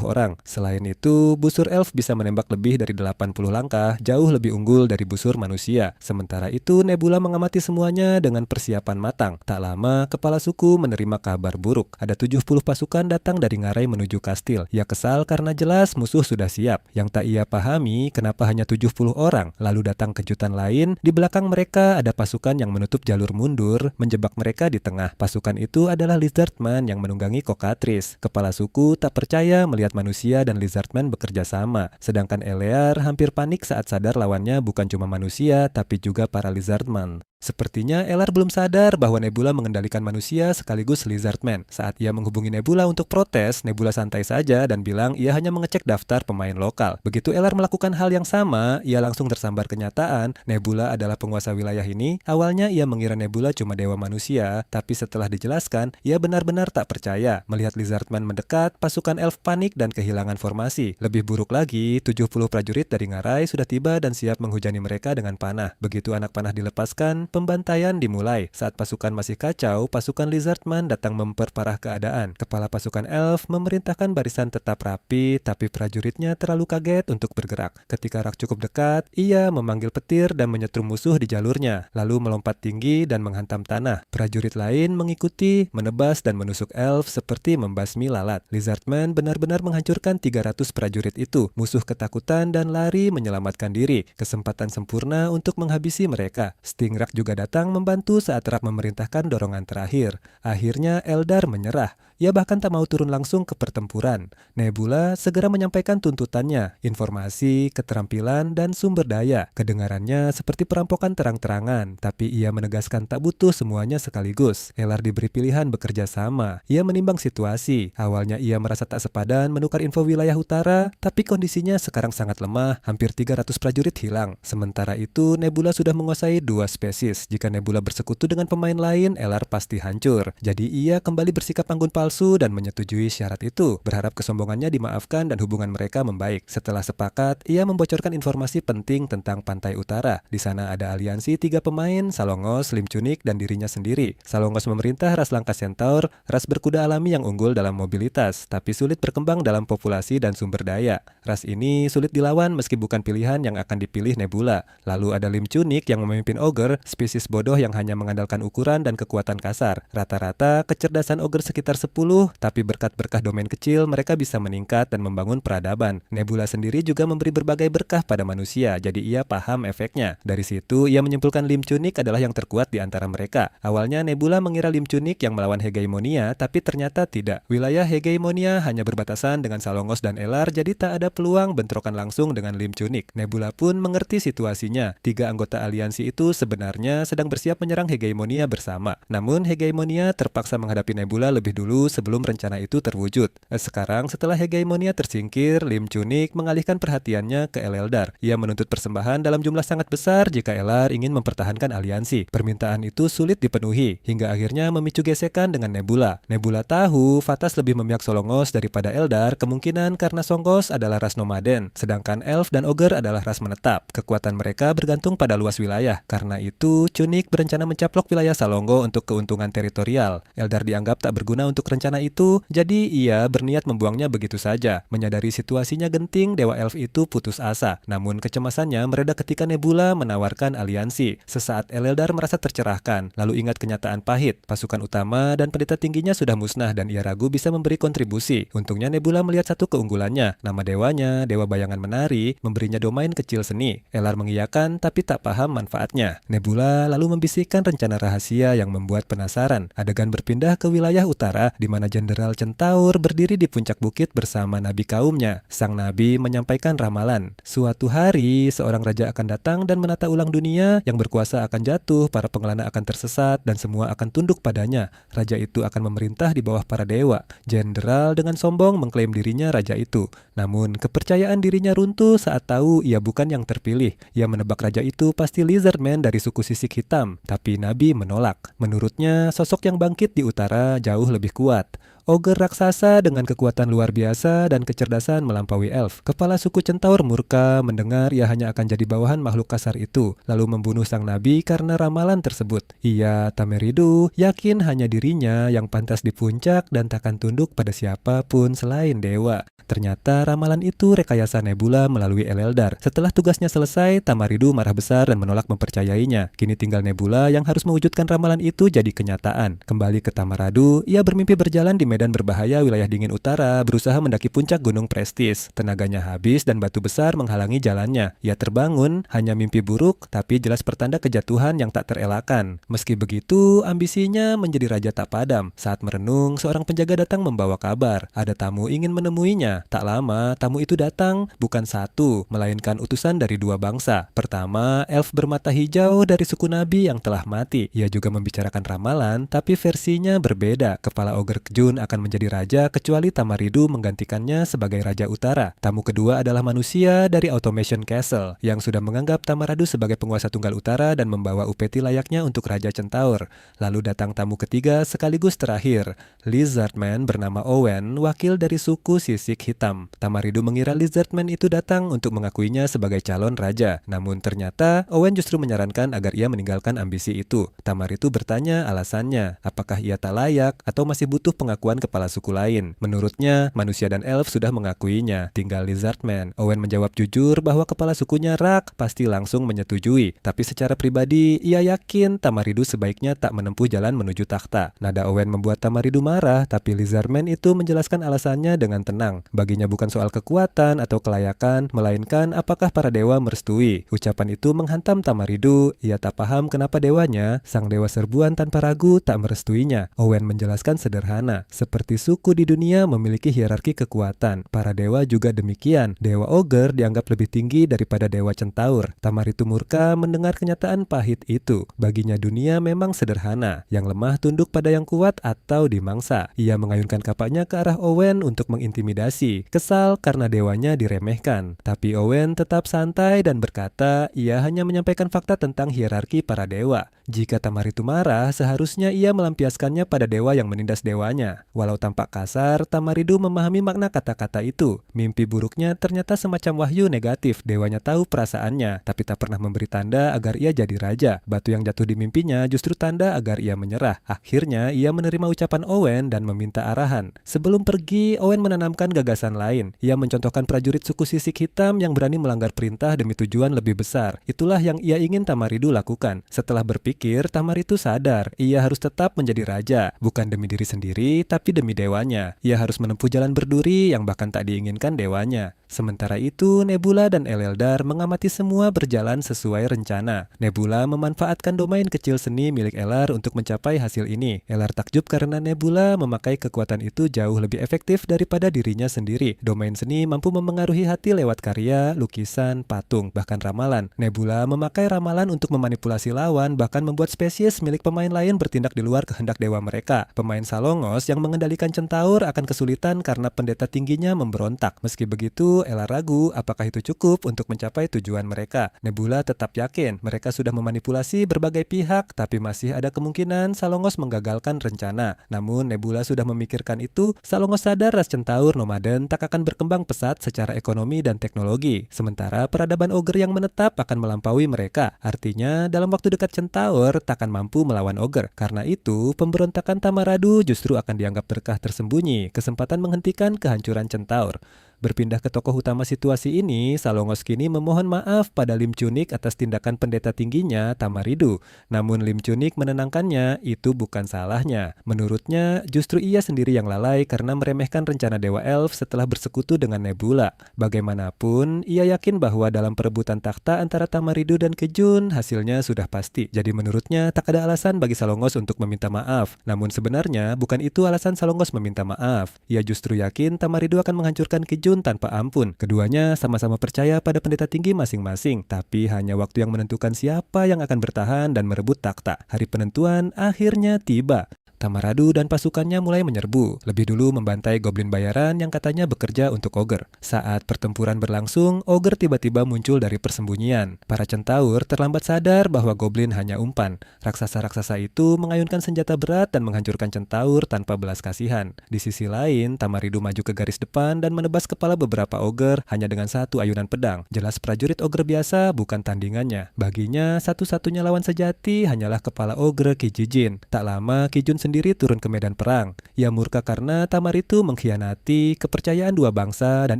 orang. Selain itu, busur elf bisa menembak lebih dari 80 langkah, jauh lebih unggul dari busur manusia. Sementara itu, Nebula mengamati semuanya dengan persiapan matang. Tak lama, kepala suku menerima kabar buruk. Ada 70 pasukan datang dari ngarai menuju kastil. Ia kesal karena jelas musuh sudah siap. Yang tak ia pahami, kenapa hanya 70 orang. Lalu datang kejutan lain, di belakang mereka ada pasukan yang menutup jalur mundur, menjebak mereka di tengah. Pasukan itu adalah Lizardman yang menunggangi Kokatris. Kepala suku tak percaya melihat manusia dan Lizardman bekerja sama. Sedangkan Elear hampir panik saat sadar lawannya bukan cuma manusia, tapi juga para Lizardman. Sepertinya Elar belum sadar bahwa Nebula mengendalikan manusia sekaligus Lizardman. Saat ia menghubungi Nebula untuk protes, Nebula santai saja dan bilang ia hanya mengecek daftar pemain lokal. Begitu Elar melakukan hal yang sama, ia langsung tersambar kenyataan Nebula adalah penguasa wilayah ini. Awalnya ia mengira Nebula cuma dewa manusia, tapi setelah dijelaskan, ia benar-benar tak percaya. Melihat Lizardman mendekat, pasukan elf panik dan kehilangan formasi. Lebih buruk lagi, 70 prajurit dari ngarai sudah tiba dan siap menghujani mereka dengan panah. Begitu anak panah dilepaskan, pembantaian dimulai. Saat pasukan masih kacau, pasukan Lizardman datang memperparah keadaan. Kepala pasukan elf memerintahkan barisan tetap rapi, tapi prajuritnya terlalu kaget untuk bergerak. Ketika rak cukup dekat, ia memanggil petir dan menyetrum musuh di jalurnya, lalu melompat tinggi dan menghantam tanah. Prajurit lain mengikuti, menebas dan menusuk elf seperti membasmi lalat. Lizardman benar-benar menghancurkan 300 prajurit itu. Musuh ketakutan dan lari menyelamatkan diri. Kesempatan sempurna untuk menghabisi mereka. Stingrak juga datang membantu saat Rak memerintahkan dorongan terakhir. Akhirnya Eldar menyerah. Ia bahkan tak mau turun langsung ke pertempuran. Nebula segera menyampaikan tuntutannya, informasi, keterampilan, dan sumber daya. Kedengarannya seperti perampokan terang-terangan, tapi ia menegaskan tak butuh semuanya sekaligus. Elar diberi pilihan bekerja sama. Ia menimbang situasi. Awalnya ia merasa tak sepadan menukar info wilayah utara, tapi kondisinya sekarang sangat lemah, hampir 300 prajurit hilang. Sementara itu, Nebula sudah menguasai 2 spesies. Jika Nebula bersekutu dengan pemain lain, Elar pasti hancur. Jadi ia kembali bersikap anggun palsu dan menyetujui syarat itu, berharap kesombongannya dimaafkan dan hubungan mereka membaik. Setelah sepakat, ia membocorkan informasi penting tentang pantai utara. Di sana ada aliansi 3 pemain, Salongos, Limcunik, dan dirinya sendiri. Salongos memerintah ras langka Centaur, ras berkuda alami yang unggul dalam mobilitas, tapi sulit berkembang dalam populasi dan sumber daya. Ras ini sulit dilawan meski bukan pilihan yang akan dipilih Nebula. Lalu ada Limcunik yang memimpin Ogre, spesies bodoh yang hanya mengandalkan ukuran dan kekuatan kasar. Rata-rata kecerdasan ogre sekitar 10, tapi berkat berkah domain kecil mereka bisa meningkat dan membangun peradaban. Nebula sendiri juga memberi berbagai berkah pada manusia, jadi ia paham efeknya. Dari situ ia menyimpulkan Lim Chunik adalah yang terkuat di antara mereka. Awalnya Nebula mengira Lim Chunik yang melawan hegemonia, tapi ternyata tidak. Wilayah hegemonia hanya berbatasan dengan Salongos dan Elar, jadi tak ada peluang bentrokan langsung dengan Lim Chunik. Nebula pun mengerti situasinya. 3 anggota aliansi itu sebenarnya sedang bersiap menyerang hegemonia bersama. Namun hegemonia terpaksa menghadapi Nebula lebih dulu sebelum rencana itu terwujud. Sekarang setelah hegemonia tersingkir, Lim Chunik mengalihkan perhatiannya ke Eleldar. Ia menuntut persembahan dalam jumlah sangat besar jika Elar ingin mempertahankan aliansi. Permintaan itu sulit dipenuhi, hingga akhirnya memicu gesekan dengan Nebula. Nebula tahu Vatas lebih memihak Solongos daripada Eldar, kemungkinan karena Songos adalah ras nomaden, sedangkan Elf dan Ogre adalah ras menetap. Kekuatan mereka bergantung pada luas wilayah. Karena itu, Chunik berencana mencaplok wilayah Salongo untuk keuntungan teritorial. Eldar dianggap tak berguna untuk rencana itu, jadi ia berniat membuangnya begitu saja. Menyadari situasinya genting, Dewa Elf itu putus asa. Namun kecemasannya mereda ketika Nebula menawarkan aliansi. Sesaat Eleldar merasa tercerahkan, lalu ingat kenyataan pahit. Pasukan utama dan pendeta tingginya sudah musnah dan ia ragu bisa memberi kontribusi. Untungnya Nebula melihat satu keunggulannya. Nama dewanya, Dewa Bayangan Menari, memberinya domain kecil seni. Elar mengiyakan tapi tak paham manfaatnya. Nebula lalu membisikkan rencana rahasia yang membuat penasaran. Adegan berpindah ke wilayah utara di mana Jenderal Centaur berdiri di puncak bukit bersama nabi kaumnya. Sang nabi menyampaikan ramalan. Suatu hari seorang raja akan datang dan menata ulang dunia, yang berkuasa akan jatuh, para pengelana akan tersesat dan semua akan tunduk padanya. Raja itu akan memerintah di bawah para dewa. Jenderal dengan sombong mengklaim dirinya raja itu. Namun kepercayaan dirinya runtuh saat tahu ia bukan yang terpilih. Ia menebak raja itu pasti Lizardman dari suku Sisik Hitam, tapi nabi menolak. Menurutnya sosok yang bangkit di utara jauh lebih kuat. Ogre raksasa dengan kekuatan luar biasa dan kecerdasan melampaui elf. Kepala suku Centaur murka mendengar ia hanya akan jadi bawahan makhluk kasar itu, lalu membunuh sang nabi karena ramalan tersebut. Ia, Tameridu, yakin hanya dirinya yang pantas di puncak dan takkan tunduk pada siapapun selain dewa. Ternyata ramalan itu rekayasa Nebula melalui Eleldar. Setelah tugasnya selesai, Tamaridu marah besar dan menolak mempercayainya. Kini tinggal Nebula yang harus mewujudkan ramalan itu jadi kenyataan. Kembali ke Tamaradu, ia bermimpi berjalan di medan berbahaya wilayah dingin utara, berusaha mendaki puncak Gunung Prestis. Tenaganya habis dan batu besar menghalangi jalannya. Ia terbangun, hanya mimpi buruk, tapi jelas pertanda kejatuhan yang tak terelakkan. Meski begitu, ambisinya menjadi raja tak padam. Saat merenung, seorang penjaga datang membawa kabar. Ada tamu ingin menemuinya. Tak lama, tamu itu datang, bukan satu, melainkan utusan dari 2 bangsa. Pertama, elf bermata hijau dari suku nabi yang telah mati. Ia juga membicarakan ramalan, tapi versinya berbeda. Kepala Ogre Kjun akan menjadi raja kecuali Tamaridu menggantikannya sebagai raja utara. Tamu kedua adalah manusia dari Automation Castle, yang sudah menganggap Tamaradu sebagai penguasa tunggal utara dan membawa upeti layaknya untuk Raja Centaur. Lalu datang tamu ketiga sekaligus terakhir, Lizardman bernama Owen, wakil dari suku Sisik Hitam. Tamaridu mengira Lizardman itu datang untuk mengakuinya sebagai calon raja. Namun ternyata Owen justru menyarankan agar ia meninggalkan ambisi itu. Tamaridu bertanya alasannya, apakah ia tak layak atau masih butuh pengakuan kepala suku lain. Menurutnya, manusia dan elf sudah mengakuinya, tinggal Lizardman. Owen menjawab jujur bahwa kepala sukunya Rak pasti langsung menyetujui. Tapi secara pribadi, ia yakin Tamaridu sebaiknya tak menempuh jalan menuju takhta. Nada Owen membuat Tamaridu marah, tapi Lizardman itu menjelaskan alasannya dengan tenang. Baginya bukan soal kekuatan atau kelayakan, melainkan apakah para dewa merestui. Ucapan itu menghantam Tamaridu. Ia tak paham kenapa dewanya, sang dewa serbuan tanpa ragu, tak merestuinya. Owen menjelaskan sederhana, seperti suku di dunia memiliki hierarki kekuatan. Para dewa juga demikian. Dewa Ogre dianggap lebih tinggi daripada dewa Centaur. Tamaridu murka mendengar kenyataan pahit itu. Baginya dunia memang sederhana, yang lemah tunduk pada yang kuat atau dimangsa. Ia mengayunkan kapaknya ke arah Owen untuk mengintimidasi. Kesal karena dewanya diremehkan. Tapi Owen tetap santai dan berkata ia hanya menyampaikan fakta tentang hierarki para dewa. Jika Tamaridu marah, seharusnya ia melampiaskannya pada dewa yang menindas dewanya. Walau tampak kasar, Tamaridu memahami makna kata-kata itu. Mimpi buruknya ternyata semacam wahyu negatif. Dewanya tahu perasaannya, tapi tak pernah memberi tanda agar ia jadi raja. Batu yang jatuh di mimpinya justru tanda agar ia menyerah. Akhirnya, ia menerima ucapan Owen dan meminta arahan. Sebelum pergi, Owen menanamkan gagasan gagasan lain. Ia mencontohkan prajurit suku sisik hitam yang berani melanggar perintah demi tujuan lebih besar. Itulah yang ia ingin Tamaridu lakukan. Setelah berpikir, Tamaridu sadar ia harus tetap menjadi raja, bukan demi diri sendiri, tapi demi dewanya. Ia harus menempuh jalan berduri yang bahkan tak diinginkan dewanya. Sementara itu, Nebula dan Eleldar mengamati semua berjalan sesuai rencana. Nebula memanfaatkan domain kecil seni milik Elar untuk mencapai hasil ini. Elar takjub karena Nebula memakai kekuatan itu jauh lebih efektif daripada dirinya sendiri. Domain seni mampu memengaruhi hati lewat karya, lukisan, patung, bahkan ramalan. Nebula memakai ramalan untuk memanipulasi lawan, bahkan membuat spesies milik pemain lain bertindak di luar kehendak dewa mereka. Pemain Salongos yang mengendalikan centaur akan kesulitan karena pendeta tingginya memberontak. Meski begitu, Elar ragu apakah itu cukup untuk mencapai tujuan mereka. Nebula tetap yakin mereka sudah memanipulasi berbagai pihak, tapi masih ada kemungkinan Salongos menggagalkan rencana. Namun Nebula sudah memikirkan itu, Salongos sadar ras centaur nomaden tak akan berkembang pesat secara ekonomi dan teknologi. Sementara peradaban ogre yang menetap akan melampaui mereka. Artinya dalam waktu dekat centaur takkan mampu melawan ogre. Karena itu, pemberontakan Tamaradu justru akan dianggap berkah tersembunyi, kesempatan menghentikan kehancuran centaur. Berpindah ke tokoh utama situasi ini, Salongos kini memohon maaf pada Lim Chunik atas tindakan pendeta tingginya Tamaridu. Namun Lim Chunik menenangkannya, itu bukan salahnya. Menurutnya, justru ia sendiri yang lalai karena meremehkan rencana Dewa Elf setelah bersekutu dengan Nebula. Bagaimanapun, ia yakin bahwa dalam perebutan takhta antara Tamaridu dan Kejun, hasilnya sudah pasti. Jadi menurutnya, tak ada alasan bagi Salongos untuk meminta maaf. Namun sebenarnya, bukan itu alasan Salongos meminta maaf. Ia justru yakin Tamaridu akan menghancurkan Kejun tanpa ampun. Keduanya sama-sama percaya pada pendeta tinggi masing-masing, tapi hanya waktu yang menentukan siapa yang akan bertahan dan merebut takhta. Hari penentuan akhirnya tiba. Tamaradu dan pasukannya mulai menyerbu, lebih dulu membantai goblin bayaran yang katanya bekerja untuk ogre. Saat pertempuran berlangsung, ogre tiba-tiba muncul dari persembunyian. Para centaur terlambat sadar bahwa goblin hanya umpan. Raksasa-raksasa itu mengayunkan senjata berat dan menghancurkan centaur tanpa belas kasihan. Di sisi lain, Tamaridu maju ke garis depan dan menebas kepala beberapa ogre hanya dengan satu ayunan pedang. Jelas prajurit ogre biasa bukan tandingannya. Baginya, satu-satunya lawan sejati hanyalah kepala ogre Kijijin. Tak lama, Kijun sendiri turun ke medan perang. Ia murka karena Tamaridu mengkhianati kepercayaan dua bangsa dan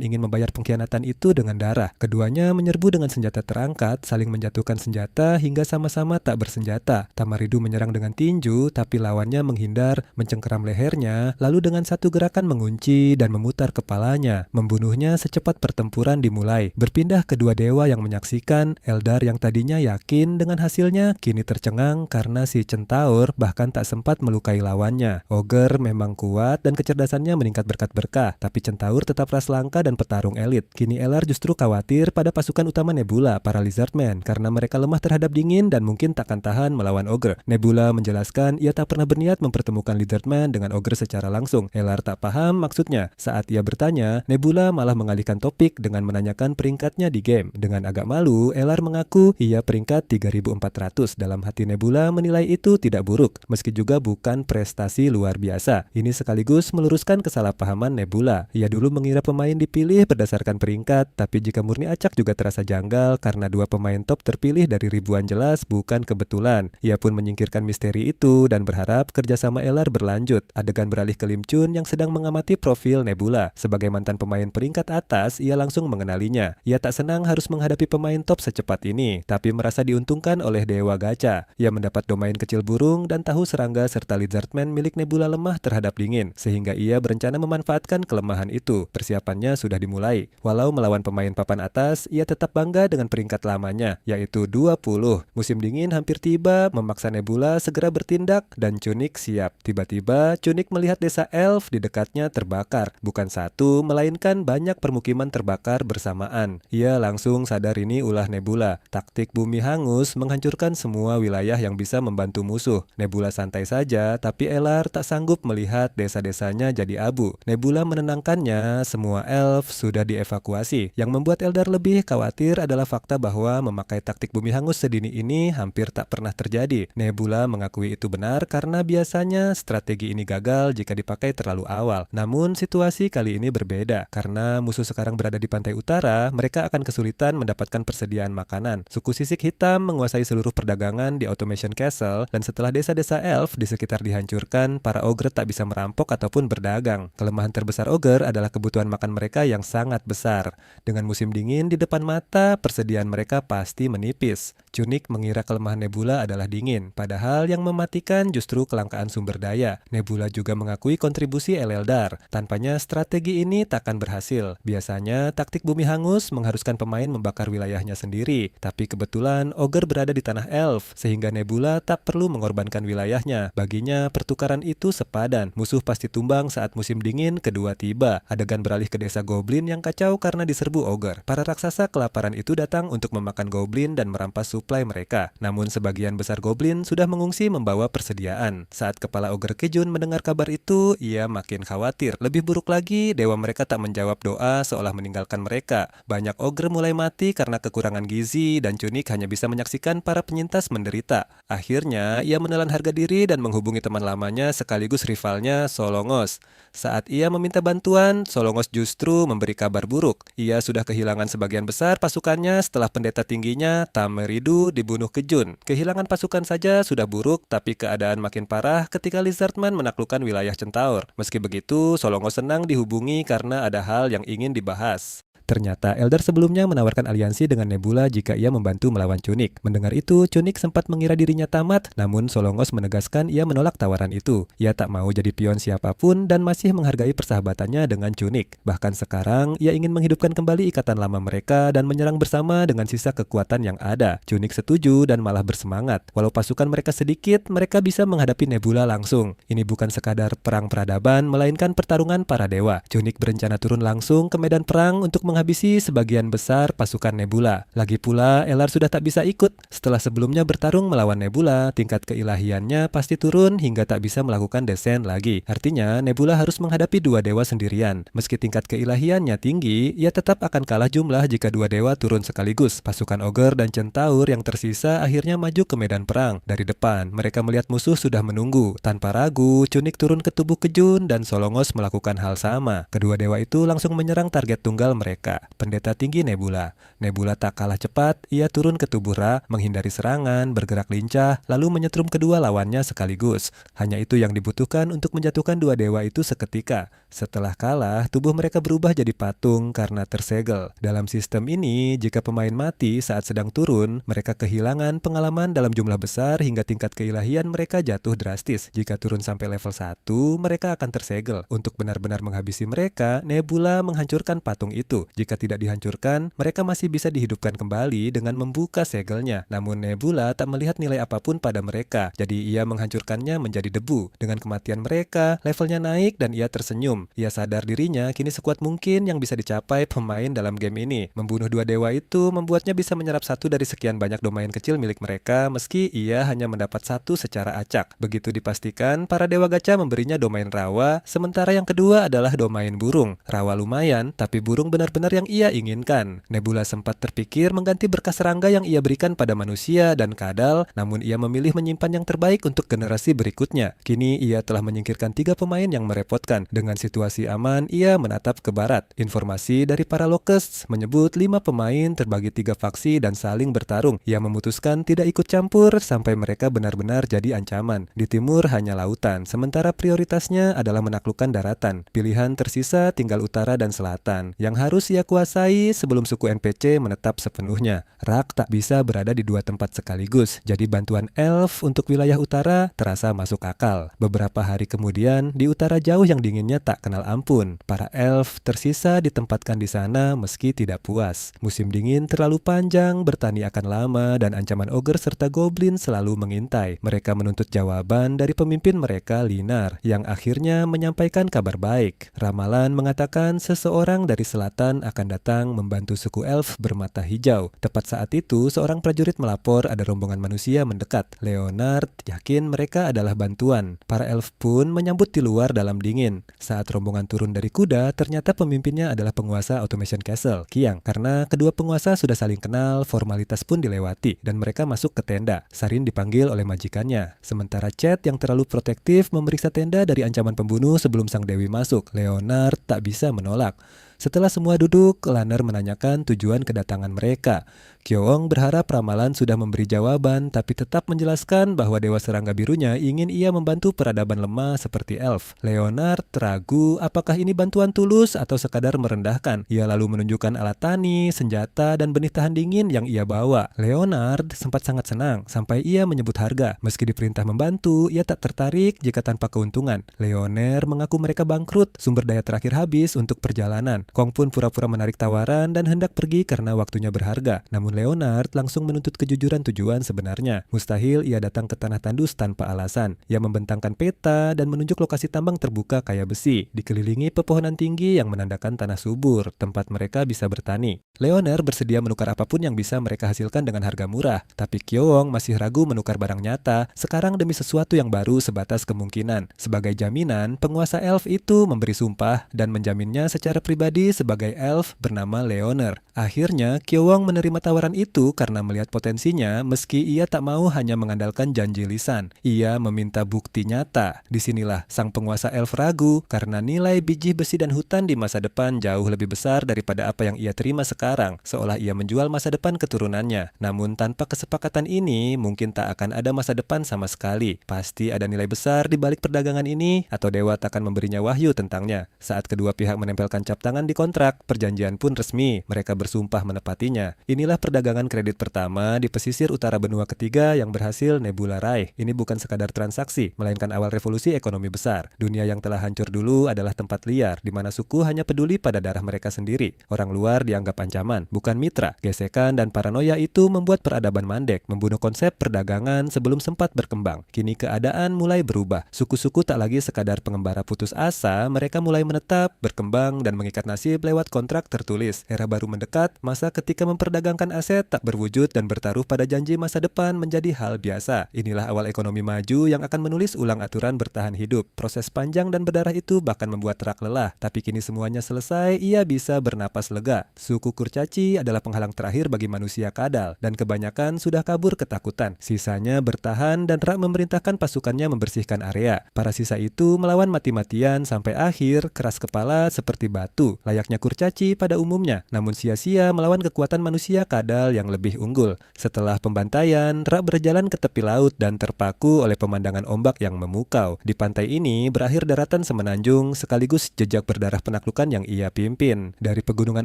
ingin membayar pengkhianatan itu dengan darah. Keduanya menyerbu dengan senjata terangkat, saling menjatuhkan senjata hingga sama-sama tak bersenjata. Tamaridu menyerang dengan tinju, tapi lawannya menghindar, mencengkeram lehernya, lalu dengan satu gerakan mengunci dan memutar kepalanya, membunuhnya secepat pertempuran dimulai. Berpindah kedua dewa yang menyaksikan, Eldar yang tadinya yakin dengan hasilnya kini tercengang karena si centaur bahkan tak sempat melukai lawannya. Ogre memang kuat dan kecerdasannya meningkat berkat berkah, tapi centaur tetap ras langka dan petarung elit. Kini Elar justru khawatir pada pasukan utama Nebula, para Lizardmen, karena mereka lemah terhadap dingin dan mungkin takkan tahan melawan ogre. Nebula menjelaskan ia tak pernah berniat mempertemukan Lizardmen dengan ogre secara langsung. Elar tak paham maksudnya. Saat ia bertanya, Nebula malah mengalihkan topik dengan menanyakan peringkatnya di game. Dengan agak malu, Elar mengaku ia peringkat 3400. Dalam hati Nebula menilai itu tidak buruk, meski juga bukan prestasi luar biasa. Ini sekaligus meluruskan kesalahpahaman Nebula. Ia dulu mengira pemain dipilih berdasarkan peringkat, tapi jika murni acak juga terasa janggal karena dua pemain top terpilih dari ribuan jelas bukan kebetulan. Ia pun menyingkirkan misteri itu dan berharap kerjasama Elar berlanjut. Adegan beralih ke Lim Chun yang sedang mengamati profil Nebula. Sebagai mantan pemain peringkat atas, ia langsung mengenalinya. Ia tak senang harus menghadapi pemain top secepat ini, tapi merasa diuntungkan oleh Dewa Gacha. Ia mendapat domain kecil burung dan tahu serangga serta Lizardman milik Nebula lemah terhadap dingin, sehingga ia berencana memanfaatkan kelemahan itu. Persiapannya sudah dimulai. Walau melawan pemain papan atas, ia tetap bangga dengan peringkat lamanya, yaitu 20. Musim dingin hampir tiba, memaksa Nebula segera bertindak dan Chunik siap. Tiba-tiba, Chunik melihat desa elf di dekatnya terbakar. Bukan satu, melainkan banyak permukiman terbakar bersamaan. Ia langsung sadar ini ulah Nebula. Taktik bumi hangus menghancurkan semua wilayah yang bisa membantu musuh. Nebula santai saja, tapi Elar tak sanggup melihat desa-desanya jadi abu. Nebula menenangkannya, semua elf sudah dievakuasi. Yang membuat Eldar lebih khawatir adalah fakta bahwa memakai taktik bumi hangus sedini ini hampir tak pernah terjadi. Nebula mengakui itu benar karena biasanya strategi ini gagal jika dipakai terlalu awal. Namun situasi kali ini berbeda. Karena musuh sekarang berada di pantai utara, mereka akan kesulitan mendapatkan persediaan makanan. Suku sisik hitam menguasai seluruh perdagangan di Automation Castle, dan setelah desa-desa elf di sekitar dihancurkan, para ogre tak bisa merampok ataupun berdagang. Kelemahan terbesar ogre adalah kebutuhan makan mereka yang sangat besar. Dengan musim dingin di depan mata, persediaan mereka pasti menipis. Chunik mengira kelemahan Nebula adalah dingin, padahal yang mematikan justru kelangkaan sumber daya. Nebula juga mengakui kontribusi Eleldar. Tanpanya strategi ini takkan berhasil. Biasanya taktik bumi hangus mengharuskan pemain membakar wilayahnya sendiri, tapi kebetulan ogre berada di tanah elf, sehingga Nebula tak perlu mengorbankan wilayahnya. Baginya, pertukaran itu sepadan. Musuh pasti tumbang saat musim dingin kedua tiba. Adegan beralih ke desa goblin yang kacau karena diserbu ogre. Para raksasa kelaparan itu datang untuk memakan goblin dan merampas suplai mereka. Namun sebagian besar goblin sudah mengungsi membawa persediaan. Saat kepala ogre Kejun mendengar kabar itu, ia makin khawatir. Lebih buruk lagi, dewa mereka tak menjawab doa seolah meninggalkan mereka. Banyak ogre mulai mati karena kekurangan gizi dan Chunik hanya bisa menyaksikan para penyintas menderita. Akhirnya, ia menelan harga diri dan menghubungi teman lamanya sekaligus rivalnya, Solongos. Saat ia meminta bantuan, Solongos justru memberi kabar buruk. Ia sudah kehilangan sebagian besar pasukannya setelah pendeta tingginya, Tameridu, dibunuh Kejun. Kehilangan pasukan saja sudah buruk, tapi keadaan makin parah ketika Lizardman menaklukkan wilayah Centaur. Meski begitu, Solongos senang dihubungi karena ada hal yang ingin dibahas. Ternyata Eldar sebelumnya menawarkan aliansi dengan Nebula jika ia membantu melawan Chunik. Mendengar itu, Chunik sempat mengira dirinya tamat, namun Solongos menegaskan ia menolak tawaran itu. Ia tak mau jadi pion siapapun dan masih menghargai persahabatannya dengan Chunik. Bahkan sekarang, ia ingin menghidupkan kembali ikatan lama mereka dan menyerang bersama dengan sisa kekuatan yang ada. Chunik setuju dan malah bersemangat. Walau pasukan mereka sedikit, mereka bisa menghadapi Nebula langsung. Ini bukan sekadar perang peradaban, melainkan pertarungan para dewa. Chunik berencana turun langsung ke medan perang untuk menghabisi sebagian besar pasukan Nebula. Lagi pula, Elar sudah tak bisa ikut. Setelah sebelumnya bertarung melawan Nebula, tingkat keilahiannya pasti turun hingga tak bisa melakukan descent lagi. Artinya, Nebula harus menghadapi dua dewa sendirian. Meski tingkat keilahiannya tinggi, ia tetap akan kalah jumlah jika dua dewa turun sekaligus. Pasukan Ogre dan Centaur yang tersisa akhirnya maju ke medan perang. Dari depan, mereka melihat musuh sudah menunggu. Tanpa ragu, Chunik turun ke tubuh Kejun dan Solongos melakukan hal sama. Kedua dewa itu langsung menyerang target tunggal mereka, pendeta tinggi Nebula. Nebula tak kalah cepat, ia turun ke tubuh Ra, menghindari serangan, bergerak lincah, lalu menyetrum kedua lawannya sekaligus. Hanya itu yang dibutuhkan untuk menjatuhkan dua dewa itu seketika. Setelah kalah, tubuh mereka berubah jadi patung karena tersegel. Dalam sistem ini, jika pemain mati saat sedang turun, mereka kehilangan pengalaman dalam jumlah besar hingga tingkat keilahian mereka jatuh drastis. Jika turun sampai level 1, mereka akan tersegel. Untuk benar-benar menghabisi mereka, Nebula menghancurkan patung itu. Jika tidak dihancurkan, mereka masih bisa dihidupkan kembali dengan membuka segelnya. Namun Nebula tak melihat nilai apapun pada mereka, jadi ia menghancurkannya menjadi debu. Dengan kematian mereka, levelnya naik dan ia tersenyum. Ia sadar dirinya kini sekuat mungkin yang bisa dicapai pemain dalam game ini. Membunuh dua dewa itu membuatnya bisa menyerap satu dari sekian banyak domain kecil milik mereka, meski ia hanya mendapat satu secara acak. Begitu dipastikan, para dewa gacha memberinya domain rawa, sementara yang kedua adalah domain burung. Rawa lumayan, tapi burung benar-benar yang ia inginkan. Nebula sempat terpikir mengganti berkas serangga yang ia berikan pada manusia dan kadal, namun ia memilih menyimpan yang terbaik untuk generasi berikutnya. Kini ia telah menyingkirkan 3 pemain yang merepotkan. Dengan situasi aman, ia menatap ke barat. Informasi dari para Locusts menyebut 5 pemain terbagi 3 faksi dan saling bertarung. Ia memutuskan tidak ikut campur sampai mereka benar-benar jadi ancaman. Di timur hanya lautan, sementara prioritasnya adalah menaklukkan daratan. Pilihan tersisa tinggal utara dan selatan, yang harus ia kuasai sebelum suku NPC menetap sepenuhnya. Rak tak bisa berada di 2 tempat sekaligus, jadi bantuan elf untuk wilayah utara terasa masuk akal. Beberapa hari kemudian, di utara jauh yang dinginnya tak kenal ampun, para elf tersisa ditempatkan di sana meski tidak puas. Musim dingin terlalu panjang, bertani akan lama, dan ancaman ogre serta goblin selalu mengintai. Mereka menuntut jawaban dari pemimpin mereka, Linar, yang akhirnya menyampaikan kabar baik. Ramalan mengatakan seseorang dari selatan akan datang membantu suku elf bermata hijau. Tepat saat itu, seorang prajurit melapor ada rombongan manusia mendekat. Leonard yakin mereka adalah bantuan. Para elf pun menyambut di luar dalam dingin. Saat rombongan turun dari kuda, ternyata pemimpinnya adalah penguasa Automation Castle, Qiang. Karena kedua penguasa sudah saling kenal, formalitas pun dilewati, dan mereka masuk ke tenda. Sarin dipanggil oleh majikannya. Sementara Chet yang terlalu protektif memeriksa tenda dari ancaman pembunuh sebelum sang dewi masuk. Leonard tak bisa menolak. Setelah semua duduk, Lanner menanyakan tujuan kedatangan mereka. Kyoong berharap ramalan sudah memberi jawaban, tapi tetap menjelaskan bahwa Dewa Serangga Birunya ingin ia membantu peradaban lemah seperti elf. Leonard ragu apakah ini bantuan tulus atau sekadar merendahkan. Ia lalu menunjukkan alat tani, senjata, dan benih tahan dingin yang ia bawa. Leonard sempat sangat senang sampai ia menyebut harga. Meski diperintah membantu, ia tak tertarik jika tanpa keuntungan. Leonard mengaku mereka bangkrut, sumber daya terakhir habis untuk perjalanan. Kong pun pura-pura menarik tawaran dan hendak pergi karena waktunya berharga. Namun Leonard langsung menuntut kejujuran tujuan sebenarnya. Mustahil ia datang ke tanah tandus tanpa alasan. Ia membentangkan peta dan menunjuk lokasi tambang terbuka kaya besi, dikelilingi pepohonan tinggi yang menandakan tanah subur, tempat mereka bisa bertani. Leonard bersedia menukar apapun yang bisa mereka hasilkan dengan harga murah, tapi Kyoong masih ragu menukar barang nyata, sekarang demi sesuatu yang baru sebatas kemungkinan. Sebagai jaminan, penguasa elf itu memberi sumpah dan menjaminnya secara pribadi sebagai elf bernama Leonard. Akhirnya, Kyoong menerima tawaran itu karena melihat potensinya meski ia tak mau hanya mengandalkan janji lisan. Ia meminta bukti nyata. Disinilah sang penguasa elf ragu karena nilai biji besi dan hutan di masa depan jauh lebih besar daripada apa yang ia terima sekarang, seolah ia menjual masa depan keturunannya. Namun tanpa kesepakatan ini, mungkin tak akan ada masa depan sama sekali. Pasti ada nilai besar di balik perdagangan ini, atau dewa tak akan memberinya wahyu tentangnya. Saat kedua pihak menempelkan cap tangan di kontrak, perjanjian pun resmi. Mereka bersumpah menepatinya. Inilah perdagangan kredit pertama di pesisir utara benua ketiga yang berhasil Nebula raih. Ini bukan sekadar transaksi, melainkan awal revolusi ekonomi besar. Dunia yang telah hancur dulu adalah tempat liar, di mana suku hanya peduli pada darah mereka sendiri. Orang luar dianggap ancaman, bukan mitra. Gesekan dan paranoia itu membuat peradaban mandek, membunuh konsep perdagangan sebelum sempat berkembang. Kini keadaan mulai berubah. Suku-suku tak lagi sekadar pengembara putus asa, mereka mulai menetap, berkembang, dan mengikat nasib lewat kontrak tertulis. Era baru mendekat, masa ketika memperdagangkan aset tak berwujud dan bertaruh pada janji masa depan menjadi hal biasa. Inilah awal ekonomi maju yang akan menulis ulang aturan bertahan hidup. Proses panjang dan berdarah itu bahkan membuat Rak lelah, tapi kini semuanya selesai, ia bisa bernapas lega. Suku kurcaci adalah penghalang terakhir bagi manusia kadal, dan kebanyakan sudah kabur ketakutan. Sisanya bertahan dan Rak memerintahkan pasukannya membersihkan area. Para sisa itu melawan mati-matian sampai akhir keras kepala seperti batu, layaknya kurcaci pada umumnya, namun sia-sia melawan kekuatan manusia kadal yang lebih unggul. Setelah pembantaian, Rak berjalan ke tepi laut dan terpaku oleh pemandangan ombak yang memukau. Di pantai ini berakhir daratan semenanjung sekaligus jejak berdarah penaklukan yang ia pimpin. Dari pegunungan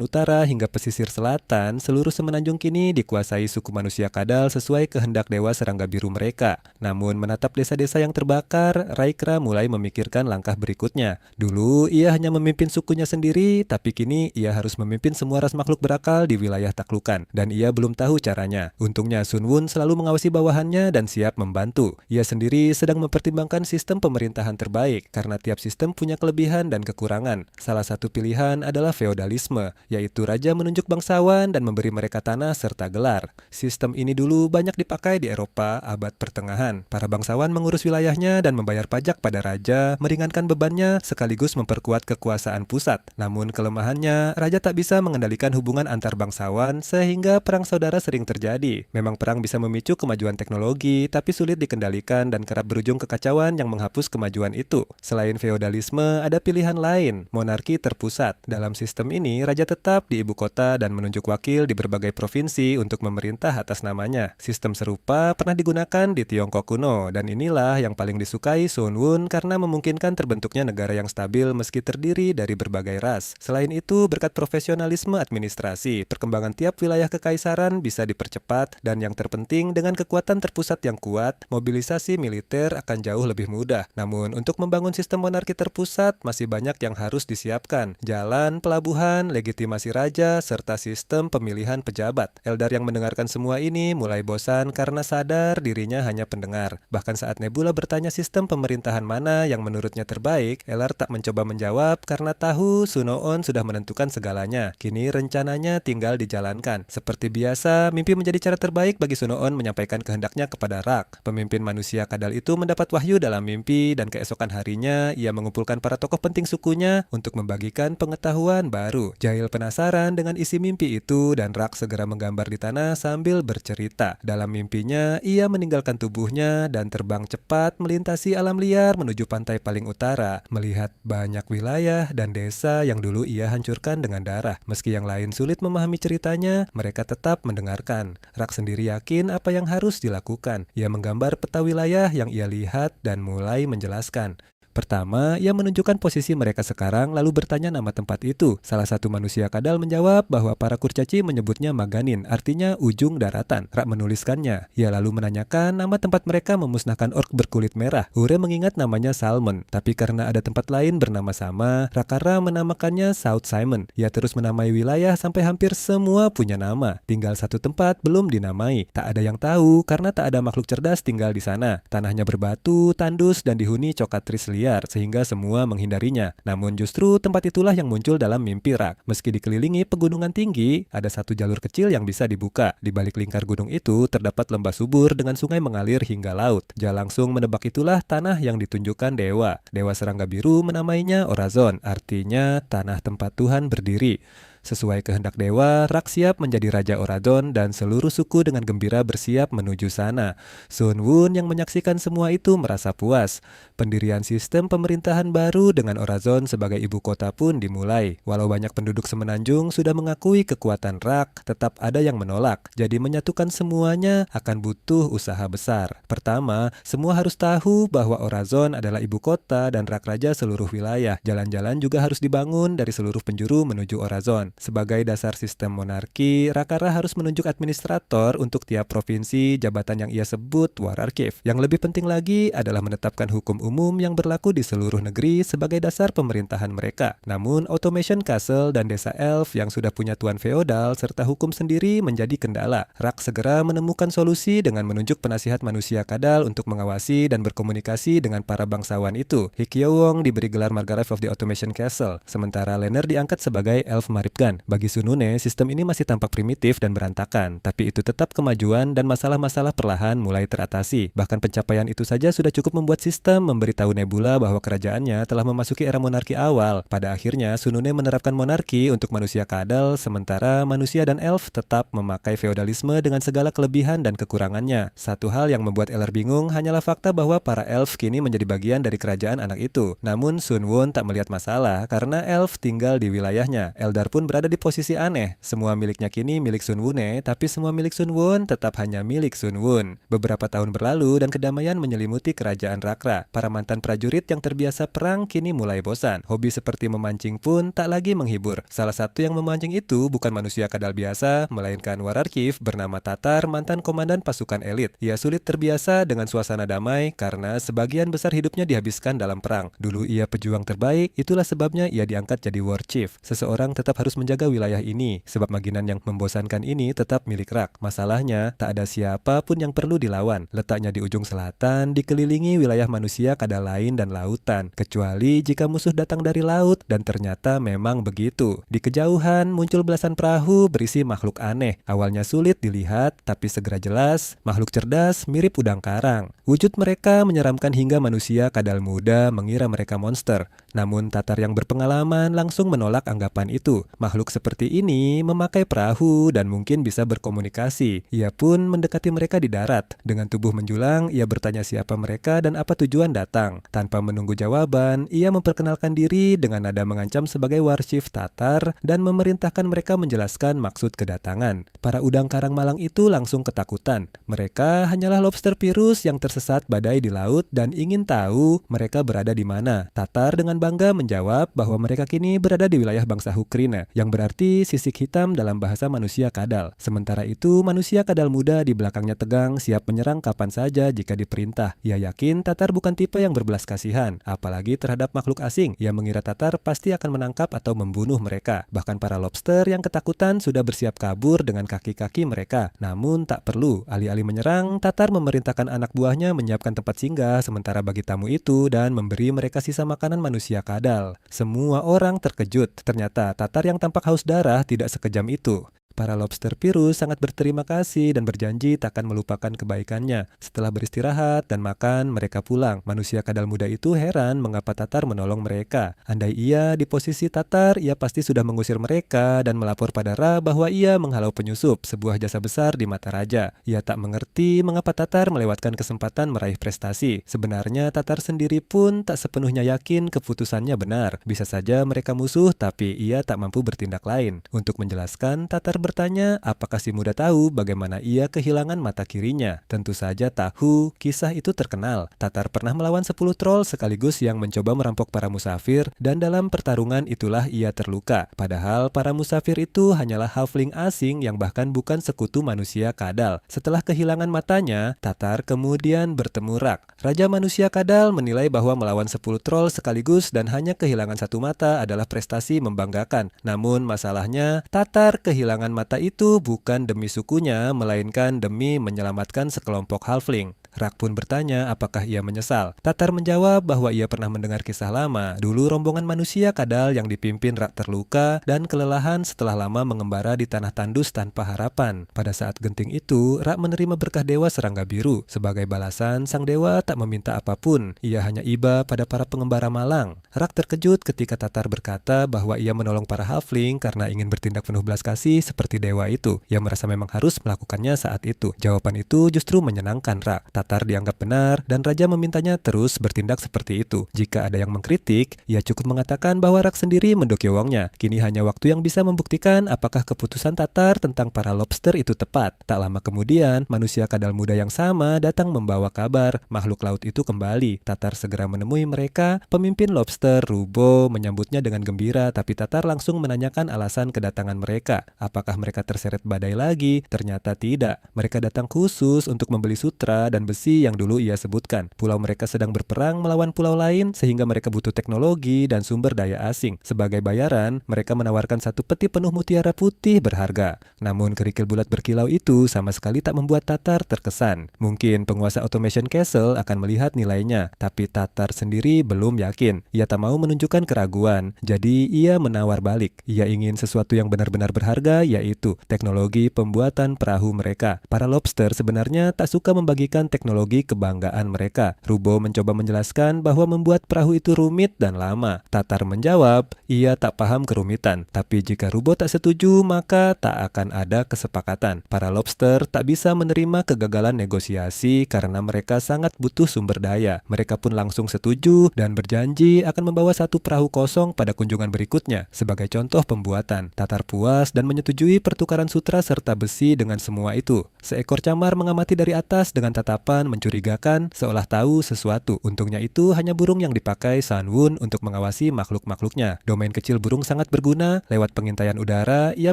utara hingga pesisir selatan, seluruh semenanjung kini dikuasai suku manusia kadal sesuai kehendak Dewa Serangga Biru mereka. Namun menatap desa-desa yang terbakar, Raikra mulai memikirkan langkah berikutnya. Dulu ia hanya memimpin sukunya sendiri, tapi kini ia harus memimpin semua ras makhluk berakal di wilayah taklukan, dan ia belum tahu caranya. Untungnya Sun Wun selalu mengawasi bawahannya dan siap membantu. Ia sendiri sedang mempertimbangkan sistem pemerintahan terbaik, karena tiap sistem punya kelebihan dan kekurangan. Salah satu pilihan adalah feodalisme, yaitu raja menunjuk bangsawan dan memberi mereka tanah serta gelar. Sistem ini dulu banyak dipakai di Eropa abad pertengahan. Para bangsawan mengurus wilayahnya dan membayar pajak pada raja, meringankan bebannya sekaligus memperkuat kekuasaan pusat. Namun kelemahannya, raja tak bisa mengendalikan hubungan antar bangsawan sehingga perang saudara sering terjadi. Memang perang bisa memicu kemajuan teknologi, tapi sulit dikendalikan dan kerap berujung kekacauan yang menghapus kemajuan itu. Selain feodalisme, ada pilihan lain, monarki terpusat. Dalam sistem ini, raja tetap di ibu kota dan menunjuk wakil di berbagai provinsi untuk memerintah atas namanya. Sistem serupa pernah digunakan di Tiongkok kuno, dan inilah yang paling disukai Sun Wun karena memungkinkan terbentuknya negara yang stabil meski terdiri dari berbagai ras. Selain itu, berkat profesionalisme administrasi, perkembangan tiap wilayah kekaisaran bisa dipercepat, dan yang terpenting dengan kekuatan terpusat yang kuat, mobilisasi militer akan jauh lebih mudah. Namun, untuk membangun sistem monarki terpusat, masih banyak yang harus disiapkan. Jalan, pelabuhan, legitimasi raja, serta sistem pemilihan pejabat. Eldar yang mendengarkan semua ini mulai bosan karena sadar dirinya hanya pendengar. Bahkan saat Nebula bertanya sistem pemerintahan mana yang menurutnya terbaik, Elar tak mencoba menjawab karena tahu Sunoon sudah menentukan segalanya. Kini rencananya tinggal dijalankan. Seperti biasa, mimpi menjadi cara terbaik bagi Sunoon menyampaikan kehendaknya kepada Rak. Pemimpin manusia kadal itu mendapat wahyu dalam mimpi, dan keesokan harinya ia mengumpulkan para tokoh penting sukunya untuk membagikan pengetahuan baru. Jail penasaran dengan isi mimpi itu, dan Rak segera menggambar di tanah sambil bercerita. Dalam mimpinya, ia meninggalkan tubuhnya dan terbang cepat melintasi alam liar menuju pantai paling utara, melihat banyak wilayah dan desa yang dulu ia hancurkan dengan darah. Meski yang lain sulit memahami ceritanya, mereka tetap mendengarkan. Rak sendiri yakin apa yang harus dilakukan. Ia menggambar peta wilayah yang ia lihat dan mulai menjelaskan. Pertama, ia menunjukkan posisi mereka sekarang lalu bertanya nama tempat itu. Salah satu manusia kadal menjawab bahwa para kurcaci menyebutnya Maganin, artinya ujung daratan. Rak menuliskannya. Ia lalu menanyakan nama tempat mereka memusnahkan orc berkulit merah. Hure mengingat namanya Salmon, tapi karena ada tempat lain bernama sama, Rakara menamakannya South Simon. Ia terus menamai wilayah sampai hampir semua punya nama. Tinggal satu tempat belum dinamai. Tak ada yang tahu karena tak ada makhluk cerdas tinggal di sana. Tanahnya berbatu, tandus, dan dihuni coklatris liar sehingga semua menghindarinya. Namun justru tempat itulah yang muncul dalam mimpi Rak. Meski dikelilingi pegunungan tinggi, ada satu jalur kecil yang bisa dibuka. Di balik lingkar gunung itu terdapat lembah subur dengan sungai mengalir hingga laut. Dia langsung menebak itulah tanah yang ditunjukkan dewa. Dewa serangga biru menamainya Orazon, artinya tanah tempat Tuhan berdiri. Sesuai kehendak dewa, Rak siap menjadi Raja Orazon dan seluruh suku dengan gembira bersiap menuju sana. Sun Wun yang menyaksikan semua itu merasa puas. Pendirian sistem pemerintahan baru dengan Orazon sebagai ibu kota pun dimulai. Walau banyak penduduk semenanjung sudah mengakui kekuatan Rak, tetap ada yang menolak. Jadi menyatukan semuanya akan butuh usaha besar. Pertama, semua harus tahu bahwa Orazon adalah ibu kota dan Rak Raja seluruh wilayah. Jalan-jalan juga harus dibangun dari seluruh penjuru menuju Orazon. Sebagai dasar sistem monarki, Rakara harus menunjuk administrator untuk tiap provinsi, jabatan yang ia sebut Wararchief. Yang lebih penting lagi adalah menetapkan hukum umum yang berlaku di seluruh negeri sebagai dasar pemerintahan mereka. Namun, Automation Castle dan desa Elf yang sudah punya tuan feodal serta hukum sendiri menjadi kendala. Rak segera menemukan solusi dengan menunjuk penasihat manusia kadal untuk mengawasi dan berkomunikasi dengan para bangsawan itu. Hikyo Wong diberi gelar Margrave of the Automation Castle, sementara Lenner diangkat sebagai Elf Maripgan. Bagi Sunune, sistem ini masih tampak primitif dan berantakan, tapi itu tetap kemajuan dan masalah-masalah perlahan mulai teratasi. Bahkan pencapaian itu saja sudah cukup membuat sistem memberitahu Nebula bahwa kerajaannya telah memasuki era monarki awal. Pada akhirnya, Sunune menerapkan monarki untuk manusia kadal, sementara manusia dan elf tetap memakai feodalisme dengan segala kelebihan dan kekurangannya. Satu hal yang membuat Eller bingung hanyalah fakta bahwa para elf kini menjadi bagian dari kerajaan anak itu. Namun Sun Wun tak melihat masalah karena elf tinggal di wilayahnya. Eldar pun berada di posisi aneh. Semua miliknya kini milik Sun Wune, tapi semua milik Sun Wun tetap hanya milik Sun Wun. Beberapa tahun berlalu dan kedamaian menyelimuti kerajaan Rakra. Para mantan prajurit yang terbiasa perang kini mulai bosan. Hobi seperti memancing pun tak lagi menghibur. Salah satu yang memancing itu bukan manusia kadal biasa, melainkan Wararchief bernama Tatar, mantan komandan pasukan elit. Ia sulit terbiasa dengan suasana damai karena sebagian besar hidupnya dihabiskan dalam perang. Dulu ia pejuang terbaik, itulah sebabnya ia diangkat jadi War Chief. Seseorang tetap harus menjaga wilayah ini, sebab maginan yang membosankan ini tetap milik Rak. Masalahnya, tak ada siapapun yang perlu dilawan. Letaknya di ujung selatan, dikelilingi wilayah manusia kadal lain dan lautan. Kecuali jika musuh datang dari laut, dan ternyata memang begitu. Di kejauhan, muncul belasan perahu berisi makhluk aneh. Awalnya sulit dilihat, tapi segera jelas, makhluk cerdas mirip udang karang. Wujud mereka menyeramkan hingga manusia kadal muda mengira mereka monster. Namun Tatar yang berpengalaman langsung menolak anggapan itu. Makhluk seperti ini memakai perahu dan mungkin bisa berkomunikasi. Ia pun mendekati mereka di darat. Dengan tubuh menjulang, ia bertanya siapa mereka dan apa tujuan datang. Tanpa menunggu jawaban, ia memperkenalkan diri dengan nada mengancam sebagai Warchief Tatar dan memerintahkan mereka menjelaskan maksud kedatangan. Para udang karang malang itu langsung ketakutan. Mereka hanyalah lobster pirus yang tersesat badai di laut dan ingin tahu mereka berada di mana. Tatar dengan bangga menjawab bahwa mereka kini berada di wilayah bangsa Hukrina, yang berarti sisik hitam dalam bahasa manusia kadal. Sementara itu, manusia kadal muda di belakangnya tegang, siap menyerang kapan saja jika diperintah. Ia yakin Tatar bukan tipe yang berbelas kasihan, apalagi terhadap makhluk asing. Ia mengira Tatar pasti akan menangkap atau membunuh mereka. Bahkan para lobster yang ketakutan sudah bersiap kabur dengan kaki-kaki mereka. Namun tak perlu, alih-alih menyerang, Tatar memerintahkan anak buahnya menyiapkan tempat singgah sementara bagi tamu itu dan memberi mereka sisa makanan manusia kadal. Semua orang terkejut. Ternyata Tatar yang tampak haus darah tidak sekejam itu. Para lobster pirus sangat berterima kasih dan berjanji takkan melupakan kebaikannya. Setelah beristirahat dan makan, mereka pulang. Manusia kadal muda itu heran mengapa Tatar menolong mereka. Andai ia di posisi Tatar, ia pasti sudah mengusir mereka dan melapor pada Ra bahwa ia menghalau penyusup, sebuah jasa besar di mata raja. Ia tak mengerti mengapa Tatar melewatkan kesempatan meraih prestasi. Sebenarnya Tatar sendiri pun tak sepenuhnya yakin keputusannya benar. Bisa saja mereka musuh, tapi ia tak mampu bertindak lain. Untuk menjelaskan, Tatar bertanya apakah si muda tahu bagaimana ia kehilangan mata kirinya. Tentu saja tahu, kisah itu terkenal. Tatar pernah melawan 10 troll sekaligus yang mencoba merampok para musafir, dan dalam pertarungan itulah ia terluka. Padahal para musafir itu hanyalah halfling asing yang bahkan bukan sekutu manusia kadal. Setelah kehilangan matanya, Tatar kemudian bertemu Rak. Raja manusia kadal menilai bahwa melawan 10 troll sekaligus dan hanya kehilangan satu mata adalah prestasi membanggakan. Namun masalahnya, Tatar kehilangan mata itu bukan demi sukunya, melainkan demi menyelamatkan sekelompok halfling. Rak pun bertanya apakah ia menyesal. Tatar menjawab bahwa ia pernah mendengar kisah lama. Dulu rombongan manusia kadal yang dipimpin Rak terluka dan kelelahan setelah lama mengembara di tanah tandus tanpa harapan. Pada saat genting itu, Rak menerima berkah dewa serangga biru. Sebagai balasan, sang dewa tak meminta apapun. Ia hanya iba pada para pengembara malang. Rak terkejut ketika Tatar berkata bahwa ia menolong para halfling karena ingin bertindak penuh belas kasih seperti dewa itu. Ia merasa memang harus melakukannya saat itu. Jawaban itu justru menyenangkan Rak. Tatar dianggap benar dan raja memintanya terus bertindak seperti itu. Jika ada yang mengkritik, ia cukup mengatakan bahwa Rak sendiri mendokyowongnya. Kini hanya waktu yang bisa membuktikan apakah keputusan Tatar tentang para lobster itu tepat. Tak lama kemudian, manusia kadal muda yang sama datang membawa kabar makhluk laut itu kembali. Tatar segera menemui mereka. Pemimpin lobster Rubo menyambutnya dengan gembira, tapi Tatar langsung menanyakan alasan kedatangan mereka. Apakah mereka terseret badai lagi? Ternyata tidak. Mereka datang khusus untuk membeli sutra dan besi yang dulu ia sebutkan. Pulau mereka sedang berperang melawan pulau lain sehingga mereka butuh teknologi dan sumber daya asing. Sebagai bayaran, mereka menawarkan satu peti penuh mutiara putih berharga. Namun kerikil bulat berkilau itu sama sekali tak membuat Tatar terkesan. Mungkin penguasa Automation Castle akan melihat nilainya, tapi Tatar sendiri belum yakin. Ia tak mau menunjukkan keraguan, jadi ia menawar balik. Ia ingin sesuatu yang benar-benar berharga, yaitu teknologi pembuatan perahu mereka. Para lobster sebenarnya tak suka membagikan teknologi kebanggaan mereka. Rubo mencoba menjelaskan bahwa membuat perahu itu rumit dan lama. Tatar menjawab, ia tak paham kerumitan. Tapi jika Rubo tak setuju, maka tak akan ada kesepakatan. Para lobster tak bisa menerima kegagalan negosiasi karena mereka sangat butuh sumber daya. Mereka pun langsung setuju dan berjanji akan membawa satu perahu kosong pada kunjungan berikutnya sebagai contoh pembuatan. Tatar puas dan menyetujui pertukaran sutra serta besi dengan semua itu. Seekor camar mengamati dari atas dengan tatapan mencurigakan seolah tahu sesuatu. Untungnya itu hanya burung yang dipakai Sunwun untuk mengawasi makhluk-makhluknya. Domain kecil burung sangat berguna. Lewat pengintaian udara, ia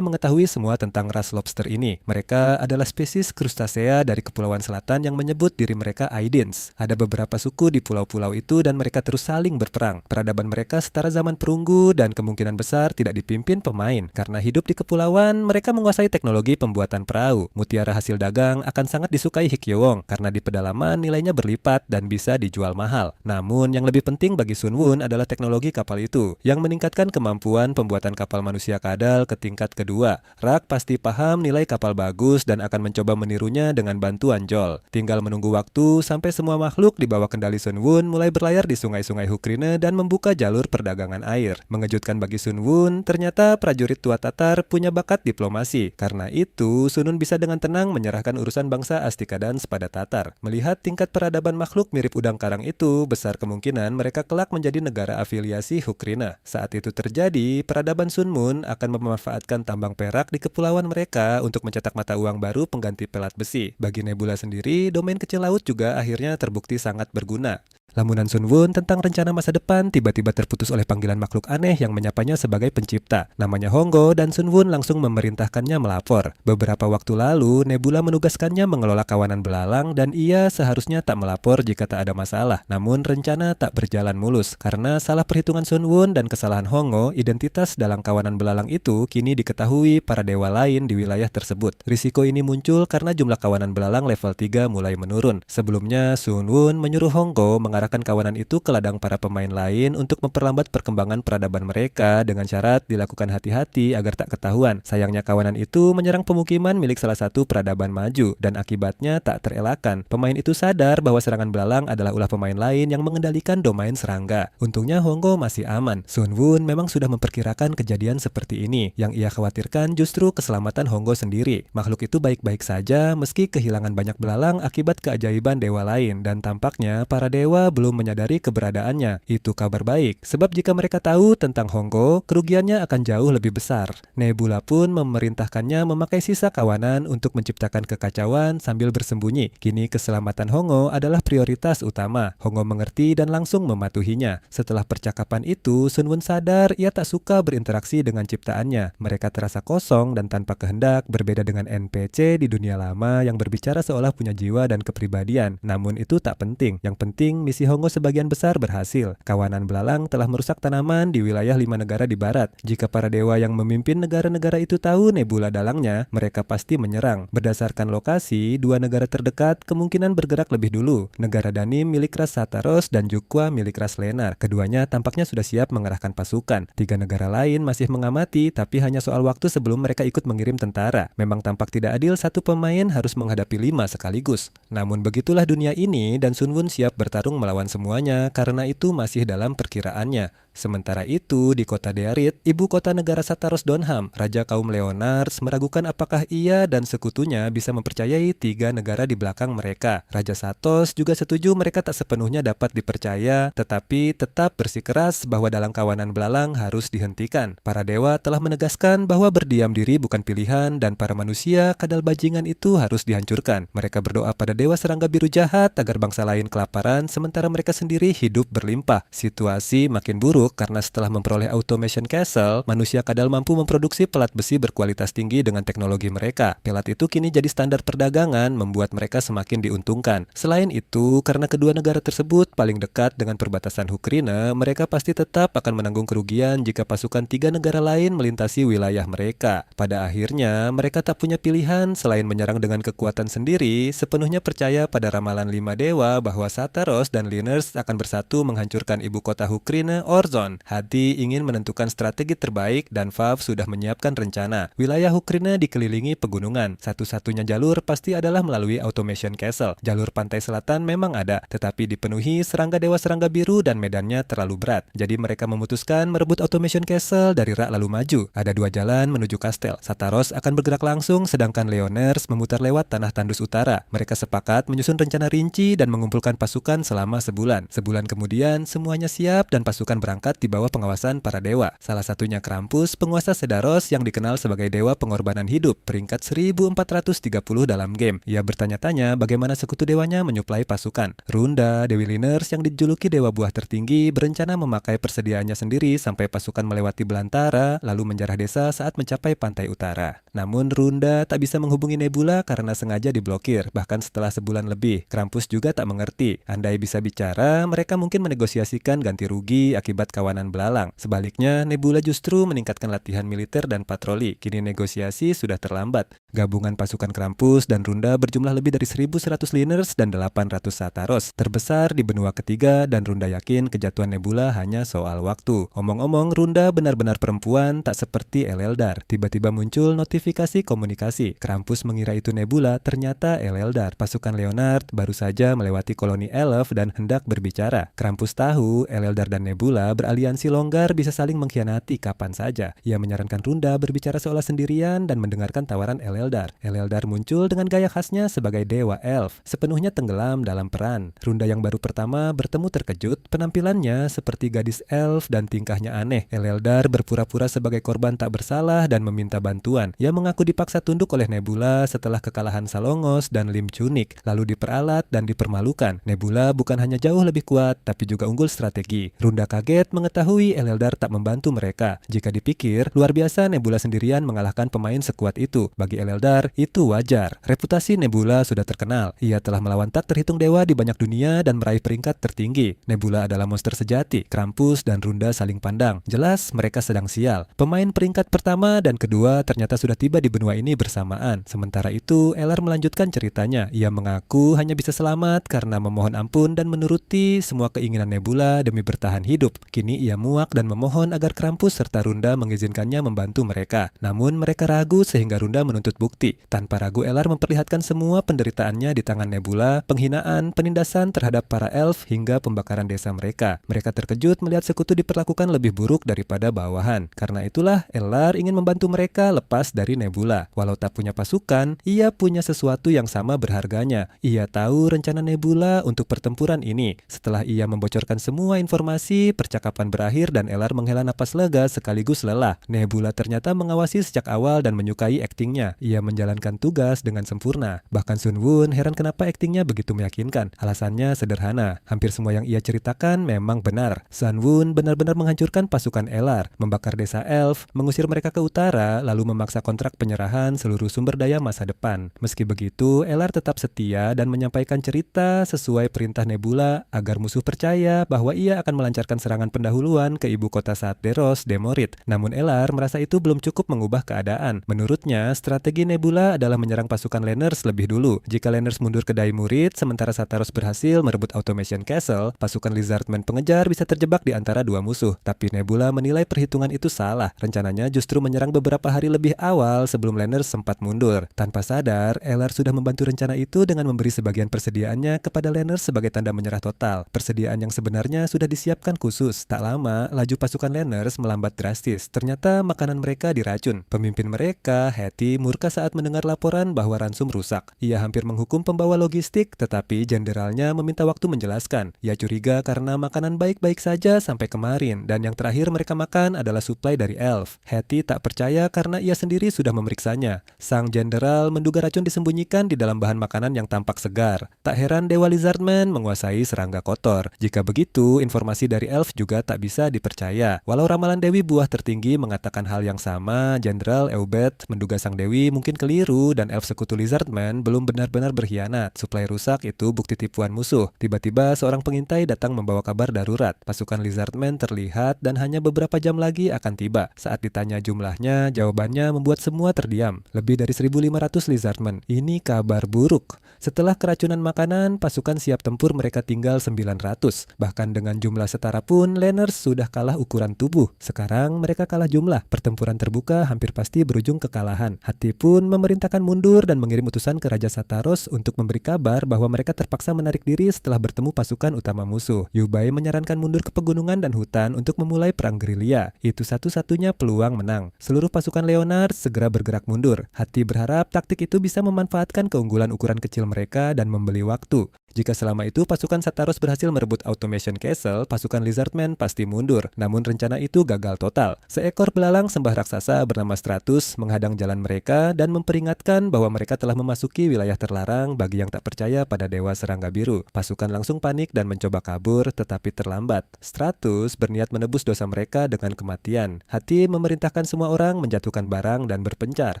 mengetahui semua tentang ras lobster ini. Mereka adalah spesies krustasea dari Kepulauan Selatan yang menyebut diri mereka Aidins. Ada beberapa suku di pulau-pulau itu dan mereka terus saling berperang. Peradaban mereka setara zaman perunggu dan kemungkinan besar tidak dipimpin pemain. Karena hidup di kepulauan, mereka menguasai teknologi pembuatan perahu. Mutiara hasil dagang akan sangat disukai Hikyowong karena di pedalaman nilainya berlipat dan bisa dijual mahal. Namun yang lebih penting bagi Sunwun adalah teknologi kapal itu yang meningkatkan kemampuan pembuatan kapal manusia kadal ke tingkat kedua. Rak pasti paham nilai kapal bagus dan akan mencoba menirunya dengan bantuan Jol. Tinggal menunggu waktu sampai semua makhluk di bawah kendali Sunwun mulai berlayar di sungai-sungai Hukrine dan membuka jalur perdagangan air. Mengejutkan bagi Sunwun, ternyata prajurit tua Tatar punya bakat diplomasi. Karena itu, Sunwun bisa dengan tenang menyerahkan urusan bangsa Astikadans pada Tatar. Melihat tingkat peradaban makhluk mirip udang karang itu, besar kemungkinan mereka kelak menjadi negara afiliasi Hukrina. Saat itu terjadi, peradaban Sunmun akan memanfaatkan tambang perak di kepulauan mereka untuk mencetak mata uang baru pengganti pelat besi. Bagi Nebula sendiri, domain kecil laut juga akhirnya terbukti sangat berguna. Lamunan Sunwun tentang rencana masa depan tiba-tiba terputus oleh panggilan makhluk aneh yang menyapanya sebagai pencipta. Namanya Honggo dan Sunwun langsung memerintahkannya melapor. Beberapa waktu lalu, Nebula menugaskannya mengelola kawanan belalang dan ia seharusnya tak melapor jika tak ada masalah. Namun rencana tak berjalan mulus. Karena salah perhitungan Sunwun dan kesalahan Honggo, identitas dalam kawanan belalang itu kini diketahui para dewa lain di wilayah tersebut. Risiko ini muncul karena jumlah kawanan belalang level 3 mulai menurun. Sebelumnya, Sunwun menyuruh Honggo mengarahkan kawanan itu ke ladang para pemain lain untuk memperlambat perkembangan peradaban mereka dengan syarat dilakukan hati-hati agar tak ketahuan. Sayangnya kawanan itu menyerang pemukiman milik salah satu peradaban maju dan akibatnya tak terelakkan. Pemain itu sadar bahwa serangan belalang adalah ulah pemain lain yang mengendalikan domain serangga. Untungnya Honggo masih aman. Sunwun memang sudah memperkirakan kejadian seperti ini. Yang ia khawatirkan justru keselamatan Honggo sendiri. Makhluk itu baik-baik saja meski kehilangan banyak belalang akibat keajaiban dewa lain dan tampaknya para dewa belum menyadari keberadaannya. Itu kabar baik, sebab jika mereka tahu tentang Hongo, kerugiannya akan jauh lebih besar. Nebula pun memerintahkannya memakai sisa kawanan untuk menciptakan kekacauan sambil bersembunyi. Kini keselamatan Hongo adalah prioritas utama. Hongo mengerti dan langsung mematuhinya. Setelah percakapan itu, Sunwon sadar ia tak suka berinteraksi dengan ciptaannya. Mereka terasa kosong dan tanpa kehendak, berbeda dengan NPC di dunia lama yang berbicara seolah punya jiwa dan kepribadian. Namun itu tak penting. Yang penting misi Hongo sebagian besar berhasil. Kawanan belalang telah merusak tanaman di wilayah 5 negara di barat. Jika para dewa yang memimpin negara-negara itu tahu nebula dalangnya, mereka pasti menyerang. Berdasarkan lokasi, 2 negara terdekat kemungkinan bergerak lebih dulu. Negara Danim milik Ras Sataros dan Jukwa milik Ras Lenar. Keduanya tampaknya sudah siap mengerahkan pasukan. 3 negara lain masih mengamati, tapi hanya soal waktu sebelum mereka ikut mengirim tentara. Memang tampak tidak adil satu pemain harus menghadapi 5 sekaligus. Namun begitulah dunia ini dan Sunwon siap bertarung melawan semuanya karena itu masih dalam perkiraannya. Sementara itu, di kota Dearit, ibu kota negara Sataros Donham, Raja kaum Leonars meragukan apakah ia dan sekutunya bisa mempercayai 3 negara di belakang mereka. Raja Satos juga setuju mereka tak sepenuhnya dapat dipercaya, tetapi tetap bersikeras bahwa dalam kawanan belalang harus dihentikan. Para dewa telah menegaskan bahwa berdiam diri bukan pilihan dan para manusia kadal bajingan itu harus dihancurkan. Mereka berdoa pada dewa serangga biru jahat agar bangsa lain kelaparan sementara mereka sendiri hidup berlimpah. Situasi makin buruk karena setelah memperoleh Automation Castle, manusia kadal mampu memproduksi pelat besi berkualitas tinggi dengan teknologi mereka. Pelat itu kini jadi standar perdagangan, membuat mereka semakin diuntungkan. Selain itu, karena kedua negara tersebut paling dekat dengan perbatasan Hukrine, mereka pasti tetap akan menanggung kerugian jika pasukan 3 negara lain melintasi wilayah mereka. Pada akhirnya, mereka tak punya pilihan selain menyerang dengan kekuatan sendiri, sepenuhnya percaya pada ramalan 5 dewa bahwa Sataros dan Liners akan bersatu menghancurkan ibu kota Hukrine, Orzon. Hati ingin menentukan strategi terbaik dan Vav sudah menyiapkan rencana. Wilayah Hukrine dikelilingi pegunungan. Satu-satunya jalur pasti adalah melalui Automation Castle. Jalur pantai selatan memang ada, tetapi dipenuhi serangga dewa serangga biru dan medannya terlalu berat. Jadi mereka memutuskan merebut Automation Castle dari rak lalu maju. Ada 2 jalan menuju kastel. Sataros akan bergerak langsung sedangkan Leoners memutar lewat tanah tandus utara. Mereka sepakat menyusun rencana rinci dan mengumpulkan pasukan selama sebulan. Sebulan kemudian semuanya siap dan pasukan berangkat di bawah pengawasan para dewa. Salah satunya Krampus, penguasa Sedaros yang dikenal sebagai dewa pengorbanan hidup, peringkat 1430 dalam game. Ia bertanya-tanya bagaimana sekutu dewanya menyuplai pasukan. Runda, Dewi Liners yang dijuluki dewa buah tertinggi, berencana memakai persediaannya sendiri sampai pasukan melewati belantara, lalu menjarah desa saat mencapai pantai utara. Namun Runda tak bisa menghubungi Nebula karena sengaja diblokir, bahkan setelah sebulan lebih. Krampus juga tak mengerti. Andai bisa bicara, mereka mungkin menegosiasikan ganti rugi akibat kawanan belalang. Sebaliknya, Nebula justru meningkatkan latihan militer dan patroli. Kini negosiasi sudah terlambat. Gabungan pasukan Krampus dan Runda berjumlah lebih dari 1.100 Liners dan 800 Sataros. Terbesar di benua ketiga dan Runda yakin kejatuhan Nebula hanya soal waktu. Omong-omong, Runda benar-benar perempuan tak seperti Eleldar. Tiba-tiba muncul notifikasi komunikasi. Krampus mengira itu Nebula, ternyata Eleldar. Pasukan Leonard baru saja melewati koloni Elf dan hendak berbicara. Krampus tahu Eleldar dan Nebula beraliansi longgar bisa saling mengkhianati kapan saja. Ia menyarankan Runda berbicara seolah sendirian dan mendengarkan tawaran Eleldar. Eleldar muncul dengan gaya khasnya sebagai dewa elf, sepenuhnya tenggelam dalam peran. Runda yang baru pertama bertemu terkejut, penampilannya seperti gadis elf dan tingkahnya aneh. Eleldar berpura-pura sebagai korban tak bersalah dan meminta bantuan. Ia mengaku dipaksa tunduk oleh Nebula setelah kekalahan Salongos dan Lim Chunik, lalu diperalat dan dipermalukan. Nebula bukan hanya jauh lebih kuat, tapi juga unggul strategi. Runda kaget mengetahui Eleldar tak membantu mereka. Jika dipikir, luar biasa Nebula sendirian mengalahkan pemain sekuat itu. Bagi Eleldar, itu wajar. Reputasi Nebula sudah terkenal. Ia telah melawan tak terhitung dewa di banyak dunia dan meraih peringkat tertinggi. Nebula adalah monster sejati. Krampus dan Runda saling pandang. Jelas mereka sedang sial. Pemain peringkat pertama dan kedua ternyata sudah tiba di benua ini bersamaan. Sementara itu, Elar melanjutkan ceritanya. Ia mengaku hanya bisa selamat karena memohon ampun dan menuruti semua keinginan Nebula demi bertahan hidup. Kini ia muak dan memohon agar Krampus serta Runda mengizinkannya membantu mereka. Namun mereka ragu sehingga Runda menuntut bukti. Tanpa ragu Elar memperlihatkan semua penderitaannya di tangan Nebula, penghinaan, penindasan terhadap para elf hingga pembakaran desa mereka. Mereka terkejut melihat sekutu diperlakukan lebih buruk daripada bawahan. Karena itulah Elar ingin membantu mereka lepas dari Nebula. Walau tak punya pasukan, ia punya sesuatu yang sama berharganya. Ia tahu rencana Nebula untuk pertempuran ini. Setelah ia membocorkan semua informasi, percakapan berakhir dan Elar menghela napas lega sekaligus lelah. Nebula ternyata mengawasi sejak awal dan menyukai aktingnya. Ia menjalankan tugas dengan sempurna. Bahkan Sun Wun heran kenapa aktingnya begitu meyakinkan. Alasannya sederhana. Hampir semua yang ia ceritakan memang benar. Sun Wun benar-benar menghancurkan pasukan Elar, membakar desa elf, mengusir mereka ke utara, lalu memaksa kontrak penyerahan seluruh sumber daya masa depan. Meski begitu, Elar tetap setia dan menyampaikan cerita sesuai perintah Nebula agar musuh percaya bahwa ia akan melancarkan serangan pendahuluan ke ibu kota saat Deros, Demorit. Namun Elar merasa itu belum cukup mengubah keadaan. Menurutnya, strategi Nebula adalah menyerang pasukan Lanners lebih dulu. Jika Lanners mundur ke Daimurit, sementara Sataros berhasil merebut Automation Castle, pasukan Lizardman pengejar bisa terjebak di antara dua musuh. Tapi Nebula menilai perhitungan itu salah. Rencananya justru menyerang beberapa hari lebih awal sebelum Lanners sempat mundur. Tanpa sadar, Elar sudah membantu rencana itu dengan memberi sebagian persediaannya kepada Lanners sebagai tanda menyerah total. Persediaan yang sebenarnya sudah disiapkan khusus. Tak lama, laju pasukan Lanners melambat drastis. Ternyata makanan mereka diracun. Pemimpin mereka, Hetty, murka saat mendengar laporan bahwa ransum rusak. Ia hampir menghukum pembawa logistik, tetapi jenderalnya meminta waktu menjelaskan. Ia curiga karena makanan baik-baik saja sampai kemarin, dan yang terakhir mereka makan adalah suplai dari elf. Hetty tak percaya karena ia sendiri sudah memeriksanya. Sang jenderal menduga racun disembunyikan di dalam bahan makanan yang tampak segar. Tak heran Dewa Lizardman menguasai serangga kotor. Jika begitu, informasi dari elf juga tak bisa dipercaya. Walau ramalan Dewi Buah Tertinggi mengatakan hal yang sama, Jenderal Eubet menduga sang Dewi mungkin keliru dan elf sekutu Lizardman belum benar-benar berkhianat. Suplai rusak itu bukti tipuan musuh. Tiba-tiba seorang pengintai datang membawa kabar darurat. Pasukan Lizardman terlihat dan hanya beberapa jam lagi akan tiba. Saat ditanya jumlahnya, jawabannya membuat semua terdiam. Lebih dari 1.500 Lizardman. Ini kabar buruk. Setelah keracunan makanan, pasukan siap tempur mereka tinggal 900. Bahkan dengan jumlah setara pun, Lanners sudah kalah ukuran tubuh. Sekarang mereka kalah jumlah. Pertempuran terbuka hampir pasti berujung kekalahan. Hetty pun memerintahkan mundur dan mengirim utusan ke Raja Sataros untuk memberi kabar bahwa mereka terpaksa menarik diri setelah bertemu pasukan utama musuh. Yubai menyarankan mundur ke pegunungan dan hutan untuk memulai perang gerilya. Itu satu-satunya peluang menang. Seluruh pasukan Leonard segera bergerak mundur. Hetty berharap taktik itu bisa memanfaatkan keunggulan ukuran kecil mereka dan membeli waktu. Jika selama itu pasukan Sataros berhasil merebut Automation Castle, pasukan Lizardman pasti mundur. Namun rencana itu gagal total. Seekor belalang sembah raksasa bernama Stratus menghadang jalan mereka dan memperingatkan bahwa mereka telah memasuki wilayah terlarang bagi yang tak percaya pada Dewa Serangga Biru. Pasukan langsung panik dan mencoba kabur, tetapi terlambat. Stratus berniat menebus dosa mereka dengan kematian. Hetty memerintahkan semua orang menjatuhkan barang dan berpencar.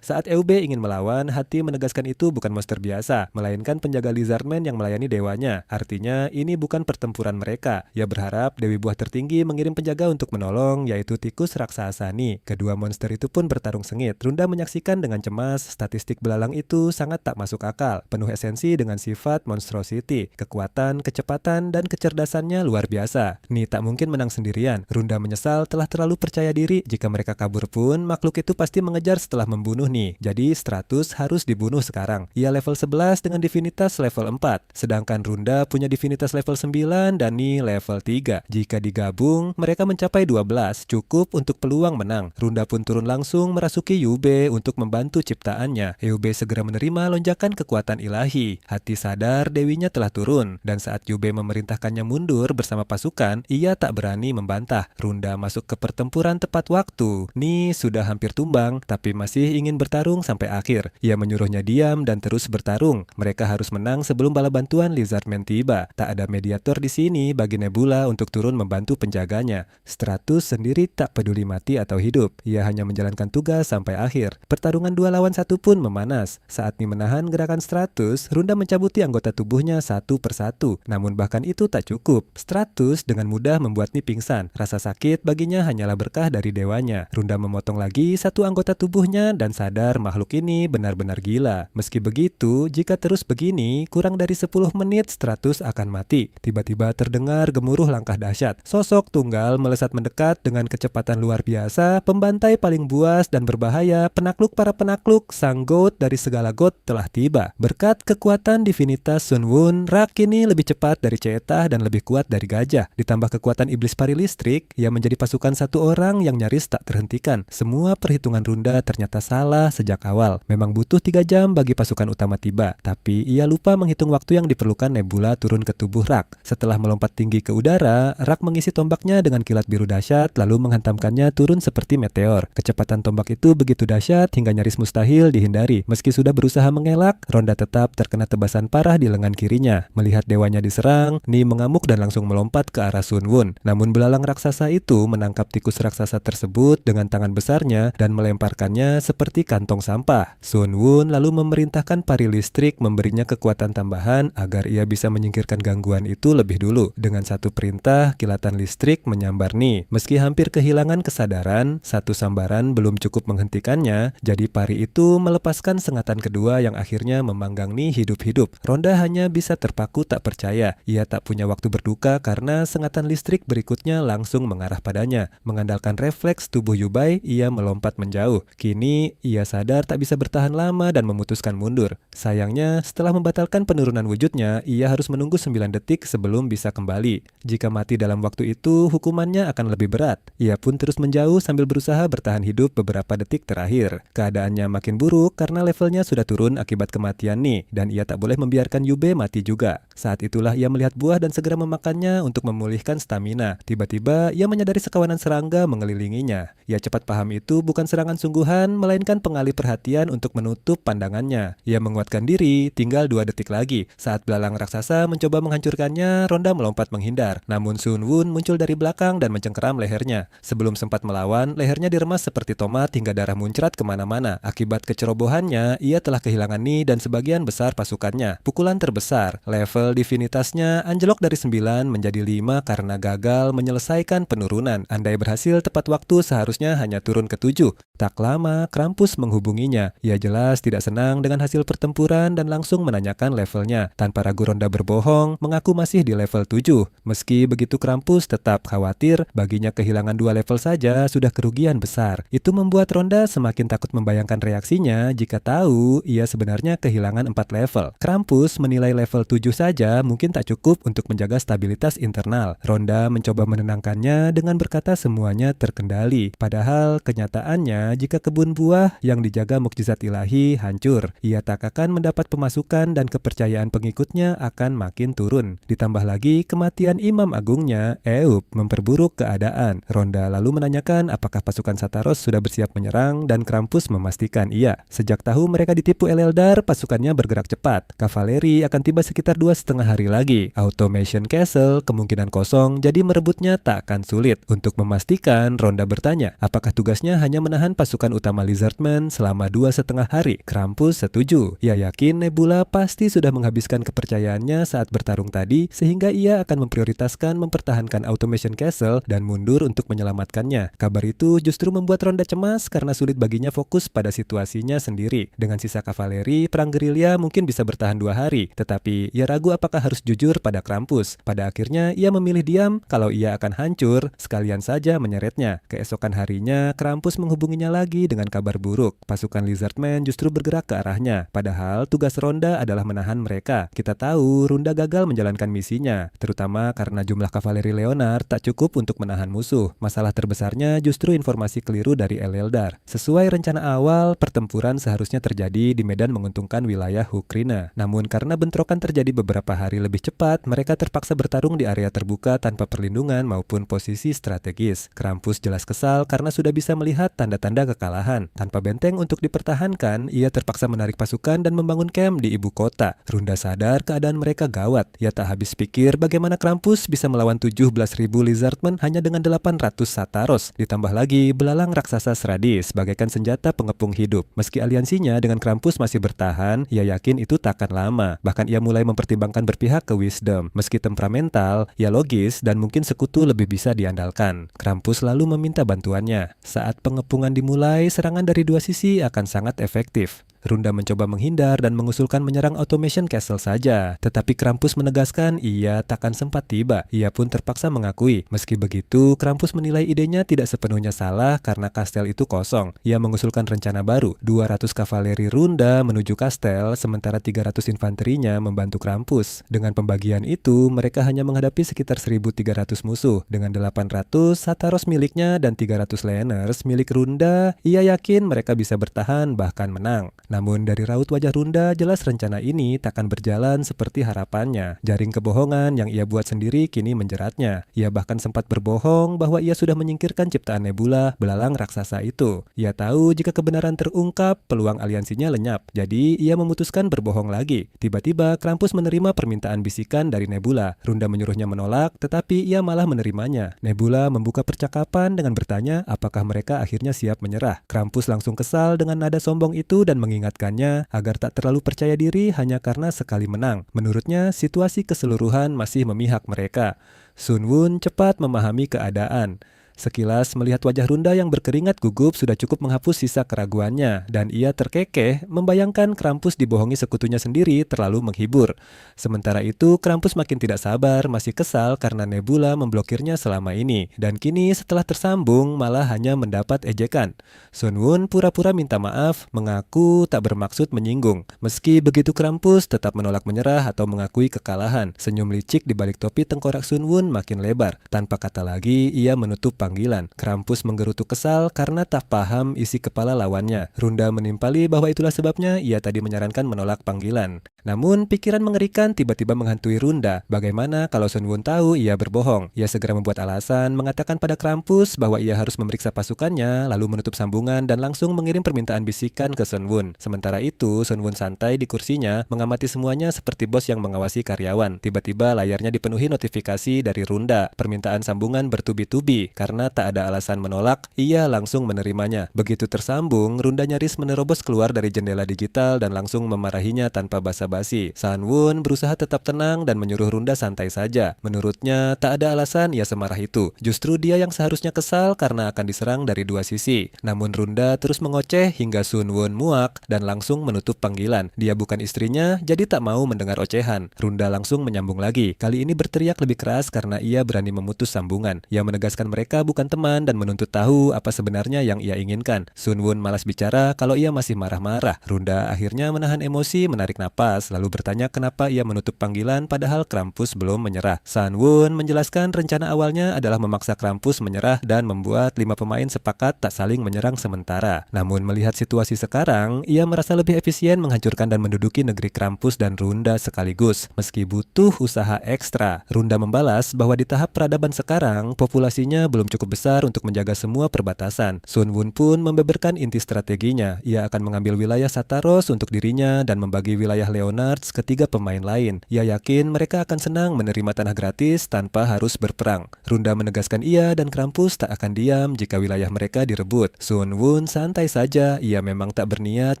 Saat Eube ingin melawan, Hetty menegaskan itu bukan monster biasa, melainkan penjaga Lizardman yang melayani dewa. Artinya ini bukan pertempuran mereka. Ia berharap Dewi Buah Tertinggi mengirim penjaga untuk menolong, yaitu tikus raksasa Ni. Kedua monster itu pun bertarung sengit. Runda menyaksikan dengan cemas. Statistik belalang itu sangat tak masuk akal. Penuh esensi dengan sifat monstrosity. Kekuatan, kecepatan, dan kecerdasannya luar biasa. Ni tak mungkin menang sendirian. Runda menyesal telah terlalu percaya diri. Jika mereka kabur pun, makhluk itu pasti mengejar setelah membunuh Ni. Jadi Stratus harus dibunuh sekarang. Ia level 11 dengan divinitas level 4. Sedangkan Runda punya divinitas level 9 dan Ni level 3. Jika digabung, mereka mencapai 12, cukup untuk peluang menang. Runda pun turun langsung merasuki Yube untuk membantu ciptaannya. Yube segera menerima lonjakan kekuatan ilahi. Hetty sadar dewinya telah turun, dan saat Yube memerintahkannya mundur bersama pasukan, ia tak berani membantah. Runda masuk ke pertempuran tepat waktu. Ni sudah hampir tumbang, tapi masih ingin bertarung sampai akhir. Ia menyuruhnya diam dan terus bertarung. Mereka harus menang sebelum bala bantuan Lizardman tiba. Tak ada mediator di sini bagi Nebula untuk turun membantu penjaganya. Stratus sendiri tak peduli mati atau hidup. Ia hanya menjalankan tugas sampai akhir. Pertarungan 2 lawan 1 pun memanas. Saat Ni menahan gerakan Stratus, Runda mencabuti anggota tubuhnya satu persatu. Namun bahkan itu tak cukup. Stratus dengan mudah membuat Ni pingsan. Rasa sakit baginya hanyalah berkah dari dewanya. Runda memotong lagi satu anggota tubuhnya dan sadar makhluk ini benar-benar gila. Meski begitu, jika terus begini, kurang dari 10 menit menit Stratus akan mati. Tiba-tiba terdengar gemuruh langkah dahsyat. Sosok tunggal melesat mendekat dengan kecepatan luar biasa. Pembantai paling buas dan berbahaya, penakluk para penakluk, sang GOAT dari segala GOAT telah tiba. Berkat kekuatan divinitas Sun Wun, Rak kini lebih cepat dari Ceetah dan lebih kuat dari gajah. Ditambah kekuatan iblis pari listrik, ia menjadi pasukan satu orang yang nyaris tak terhentikan. Semua perhitungan runda ternyata salah sejak awal. Memang butuh 3 jam bagi pasukan utama tiba, tapi ia lupa menghitung waktu yang diperlukan Nebula turun ke tubuh Rak. Setelah melompat tinggi ke udara, Rak mengisi tombaknya dengan kilat biru dahsyat lalu menghantamkannya turun seperti meteor. Kecepatan tombak itu begitu dahsyat hingga nyaris mustahil dihindari. Meski sudah berusaha mengelak, Ronda tetap terkena tebasan parah di lengan kirinya. Melihat dewanya diserang, Ni mengamuk dan langsung melompat ke arah Sun Wun. Namun belalang raksasa itu menangkap tikus raksasa tersebut dengan tangan besarnya dan melemparkannya seperti kantong sampah. Sun Wun lalu memerintahkan pari listrik memberinya kekuatan tambahan agar ia bisa menyingkirkan gangguan itu lebih dulu. Dengan satu perintah, kilatan listrik menyambar Ni. Meski hampir kehilangan kesadaran, satu sambaran belum cukup menghentikannya, jadi pari itu melepaskan sengatan kedua yang akhirnya memanggang Ni hidup-hidup. Ronda hanya bisa terpaku tak percaya. Ia tak punya waktu berduka karena sengatan listrik berikutnya langsung mengarah padanya. Mengandalkan refleks tubuh Yubai, ia melompat menjauh. Kini, ia sadar tak bisa bertahan lama dan memutuskan mundur. Sayangnya, setelah membatalkan penurunan wujudnya, ia harus menunggu 9 detik sebelum bisa kembali. Jika mati dalam waktu itu, hukumannya akan lebih berat. Ia pun terus menjauh sambil berusaha bertahan hidup beberapa detik terakhir. Keadaannya makin buruk karena levelnya sudah turun akibat kematian Ni, dan ia tak boleh membiarkan Yube mati juga. Saat itulah ia melihat buah dan segera memakannya untuk memulihkan stamina. Tiba-tiba, ia menyadari sekawanan serangga mengelilinginya. Ia cepat paham itu bukan serangan sungguhan, melainkan pengalih perhatian untuk menutup pandangannya. Ia menguatkan diri, tinggal 2 detik lagi. Saat belalang raksasa mencoba menghancurkannya, Ronda melompat menghindar. Namun Sun Wun muncul dari belakang dan mencengkeram lehernya. Sebelum sempat melawan, lehernya diremas seperti tomat hingga darah muncrat kemana-mana. Akibat kecerobohannya, ia telah kehilangan Ni dan sebagian besar pasukannya. Pukulan terbesar, level divinitasnya anjlok dari 9 menjadi 5 karena gagal menyelesaikan penurunan. Andai berhasil tepat waktu seharusnya hanya turun ke 7. Tak lama, Krampus menghubunginya. Ia jelas tidak senang dengan hasil pertempuran dan langsung menanyakan levelnya. Tanpa ragu Ronda berbohong, mengaku masih di level 7. Meski begitu Krampus tetap khawatir, baginya kehilangan 2 level saja sudah kerugian besar. Itu membuat Ronda semakin takut membayangkan reaksinya jika tahu ia sebenarnya kehilangan 4 level. Krampus menilai level 7 saja mungkin tak cukup untuk menjaga stabilitas internal. Ronda mencoba menenangkannya dengan berkata semuanya terkendali. Padahal kenyataannya jika kebun buah yang dijaga mukjizat ilahi hancur, ia tak akan mendapat pemasukan dan kepercayaan pengikutnya akan makin turun. Ditambah lagi kematian Imam Agungnya, Eup, memperburuk keadaan. Ronda lalu menanyakan apakah pasukan Sataros sudah bersiap menyerang dan Krampus memastikan iya. Sejak tahu mereka ditipu Eleldar, pasukannya bergerak cepat. Kavaleri akan tiba sekitar 2,5 hari lagi. Automation Castle kemungkinan kosong, jadi merebutnya tak akan sulit. Untuk memastikan, Ronda bertanya, apakah tugasnya hanya menahan pasukan utama Lizardman selama 2,5 hari? Krampus setuju. Ia yakin Nebula pasti sudah menghabiskan kepercayaannya saat bertarung tadi, sehingga ia akan memprioritaskan mempertahankan Automation Castle dan mundur untuk menyelamatkannya. Kabar itu justru membuat Ronda cemas karena sulit baginya fokus pada situasinya sendiri. Dengan sisa kavaleri, perang gerilya mungkin bisa bertahan 2 hari, tetapi ia ragu apakah harus jujur pada Krampus. Pada akhirnya, ia memilih diam. Kalau ia akan hancur, sekalian saja menyeretnya. Keesokan harinya, Krampus menghubunginya lagi dengan kabar buruk. Pasukan Lizardman justru bergerak ke arahnya. Padahal tugas Ronda adalah menahan mereka. Kita tahu Ronda gagal menjalankan misinya, terutama karena jumlah kavaleri Leonard tak cukup untuk menahan musuh. Masalah terbesarnya justru informasi keliru dari Eleldar. Sesuai rencana awal, pertempuran seharusnya terjadi di medan menguntungkan wilayah Hukrina. Namun karena bentrokan terjadi beberapa hari lebih cepat, mereka terpaksa bertarung di area terbuka tanpa perlindungan maupun posisi strategis. Krampus jelas kesal karena sudah bisa melihat tanda-tanda kekalahan. Tanpa benteng untuk dipertahankan, ia terpaksa menarik pasukan dan membangun camp di ibu kota. Ronda sadar keadaan mereka gawat. Ia tak habis pikir bagaimana Krampus bisa melawan 17.000 Lizardmen hanya dengan 800 Sataros. Ditambah lagi belalang raksasa Sradis bagaikan senjata pengepung hidup. Meski aliansinya dengan Krampus masih bertahan, ia yakin itu tak akan lama. Bahkan ia mulai mempertimbangkan berpihak ke Wisdom. Meski temperamental, ia logis dan mungkin sekutu lebih bisa diandalkan. Krampus lalu meminta bantuannya. Saat pengepungan dimulai, serangan dari 2 sisi akan sangat efektif. Runda mencoba menghindar dan mengusulkan menyerang Automation Castle saja. Tetapi Krampus menegaskan ia takkan sempat tiba. Ia pun terpaksa mengakui. Meski begitu, Krampus menilai idenya tidak sepenuhnya salah karena kastel itu kosong. Ia mengusulkan rencana baru, 200 kavaleri Runda menuju kastel, sementara 300 infanterinya membantu Krampus. Dengan pembagian itu, mereka hanya menghadapi sekitar 1.300 musuh. Dengan 800 Sataros miliknya dan 300 Laners milik Runda, ia yakin mereka bisa bertahan bahkan menang. Namun dari raut wajah Runda, jelas rencana ini takkan berjalan seperti harapannya. Jaring kebohongan yang ia buat sendiri kini menjeratnya. Ia bahkan sempat berbohong bahwa ia sudah menyingkirkan ciptaan Nebula, belalang raksasa itu. Ia tahu jika kebenaran terungkap, peluang aliansinya lenyap. Jadi ia memutuskan berbohong lagi. Tiba-tiba Krampus menerima permintaan bisikan dari Nebula. Runda menyuruhnya menolak, tetapi ia malah menerimanya. Nebula membuka percakapan dengan bertanya apakah mereka akhirnya siap menyerah. Krampus langsung kesal dengan nada sombong itu dan mengingatkannya agar tak terlalu percaya diri hanya karena sekali menang. Menurutnya, situasi keseluruhan masih memihak mereka. Sun Wun cepat memahami keadaan. Sekilas melihat wajah Runda yang berkeringat gugup sudah cukup menghapus sisa keraguannya, dan ia terkekeh membayangkan Krampus dibohongi sekutunya sendiri terlalu menghibur. Sementara itu, Krampus makin tidak sabar, masih kesal karena Nebula memblokirnya selama ini, dan kini setelah tersambung malah hanya mendapat ejekan. Sun Wun pura-pura minta maaf, mengaku tak bermaksud menyinggung. Meski begitu, Krampus tetap menolak menyerah atau mengakui kekalahan. Senyum licik di balik topi tengkorak Sun Wun makin lebar. Tanpa kata lagi, ia menutup panggilan. Krampus menggerutu kesal karena tak paham isi kepala lawannya. Runda menimpali bahwa itulah sebabnya ia tadi menyarankan menolak panggilan. Namun, pikiran mengerikan tiba-tiba menghantui Runda. Bagaimana kalau Sun Wun tahu ia berbohong? Ia segera membuat alasan, mengatakan pada Krampus bahwa ia harus memeriksa pasukannya, lalu menutup sambungan dan langsung mengirim permintaan bisikan ke Sun Wun. Sementara itu, Sun Wun santai di kursinya, mengamati semuanya seperti bos yang mengawasi karyawan. Tiba-tiba layarnya dipenuhi notifikasi dari Runda. Permintaan sambungan bertubi-tubi. Karena tak ada alasan menolak, ia langsung menerimanya. Begitu tersambung, Runda nyaris menerobos keluar dari jendela digital dan langsung memarahinya tanpa basa-basi. Sun Wun berusaha tetap tenang dan menyuruh Runda santai saja. Menurutnya, tak ada alasan ia semarah itu. Justru dia yang seharusnya kesal karena akan diserang dari dua sisi. Namun Runda terus mengoceh hingga Sun Wun muak dan langsung menutup panggilan. Dia bukan istrinya, jadi tak mau mendengar ocehan. Runda langsung menyambung lagi. Kali ini berteriak lebih keras karena ia berani memutus sambungan. Ia menegaskan mereka bukan teman dan menuntut tahu apa sebenarnya yang ia inginkan. Sun Wun malas bicara kalau ia masih marah-marah. Runda akhirnya menahan emosi, menarik napas, lalu bertanya kenapa ia menutup panggilan padahal Krampus belum menyerah. Sun Wun menjelaskan rencana awalnya adalah memaksa Krampus menyerah dan membuat 5 pemain sepakat tak saling menyerang sementara. Namun melihat situasi sekarang, ia merasa lebih efisien menghancurkan dan menduduki negeri Krampus dan Runda sekaligus. Meski butuh usaha ekstra, Runda membalas bahwa di tahap peradaban sekarang, populasinya belum cukup besar untuk menjaga semua perbatasan. Sun Wun pun membeberkan inti strateginya. Ia akan mengambil wilayah Sataros untuk dirinya dan membagi wilayah Leonards ke 3 pemain lain. Ia yakin mereka akan senang menerima tanah gratis tanpa harus berperang. Runda menegaskan ia dan Krampus tak akan diam jika wilayah mereka direbut. Sun Wun santai saja, ia memang tak berniat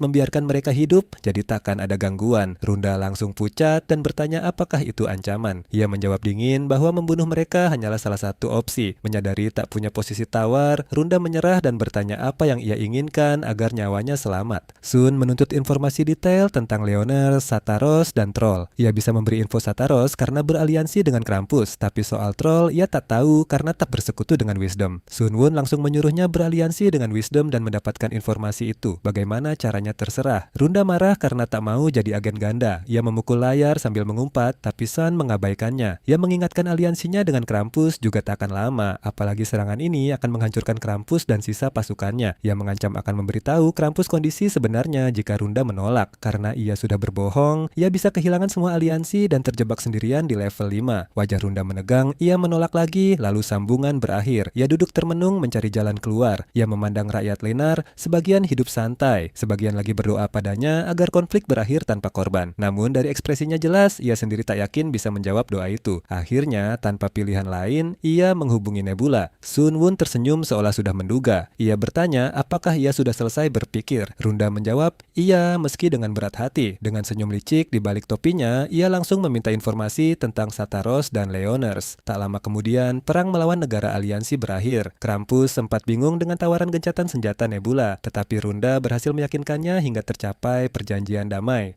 membiarkan mereka hidup, jadi takkan ada gangguan. Runda langsung pucat dan bertanya apakah itu ancaman. Ia menjawab dingin bahwa membunuh mereka hanyalah salah satu opsi. Menyadari tak punya posisi tawar, Runda menyerah dan bertanya apa yang ia inginkan agar nyawanya selamat. Sun menuntut informasi detail tentang Leoner, Sataros, dan Troll. Ia bisa memberi info Sataros karena beraliansi dengan Krampus, tapi soal Troll ia tak tahu karena tak bersekutu dengan Wisdom. Sun Wun langsung menyuruhnya beraliansi dengan Wisdom dan mendapatkan informasi itu. Bagaimana caranya terserah. Runda marah karena tak mau jadi agen ganda. Ia memukul layar sambil mengumpat, tapi Sun mengabaikannya. Ia mengingatkan aliansinya dengan Krampus juga tak akan lama, apalagi serangan ini akan menghancurkan Krampus dan sisa pasukannya. Ia mengancam akan memberitahu Krampus kondisi sebenarnya jika Runda menolak. Karena ia sudah berbohong, ia bisa kehilangan semua aliansi dan terjebak sendirian di level 5. Wajah Runda menegang, ia menolak lagi, lalu sambungan berakhir. Ia duduk termenung mencari jalan keluar. Ia memandang rakyat Lenar, sebagian hidup santai, sebagian lagi berdoa padanya agar konflik berakhir tanpa korban. Namun dari ekspresinya jelas, ia sendiri tak yakin bisa menjawab doa itu. Akhirnya, tanpa pilihan lain, ia menghubungi Nebula. Sun Wun tersenyum seolah sudah menduga. Ia bertanya apakah ia sudah selesai berpikir. Runda menjawab, iya, meski dengan berat hati. Dengan senyum licik di balik topinya, ia langsung meminta informasi tentang Sataros dan Leoners. Tak lama kemudian, perang melawan negara aliansi berakhir. Krampus sempat bingung dengan tawaran gencatan senjata Nebula, tetapi Runda berhasil meyakinkannya hingga tercapai perjanjian damai.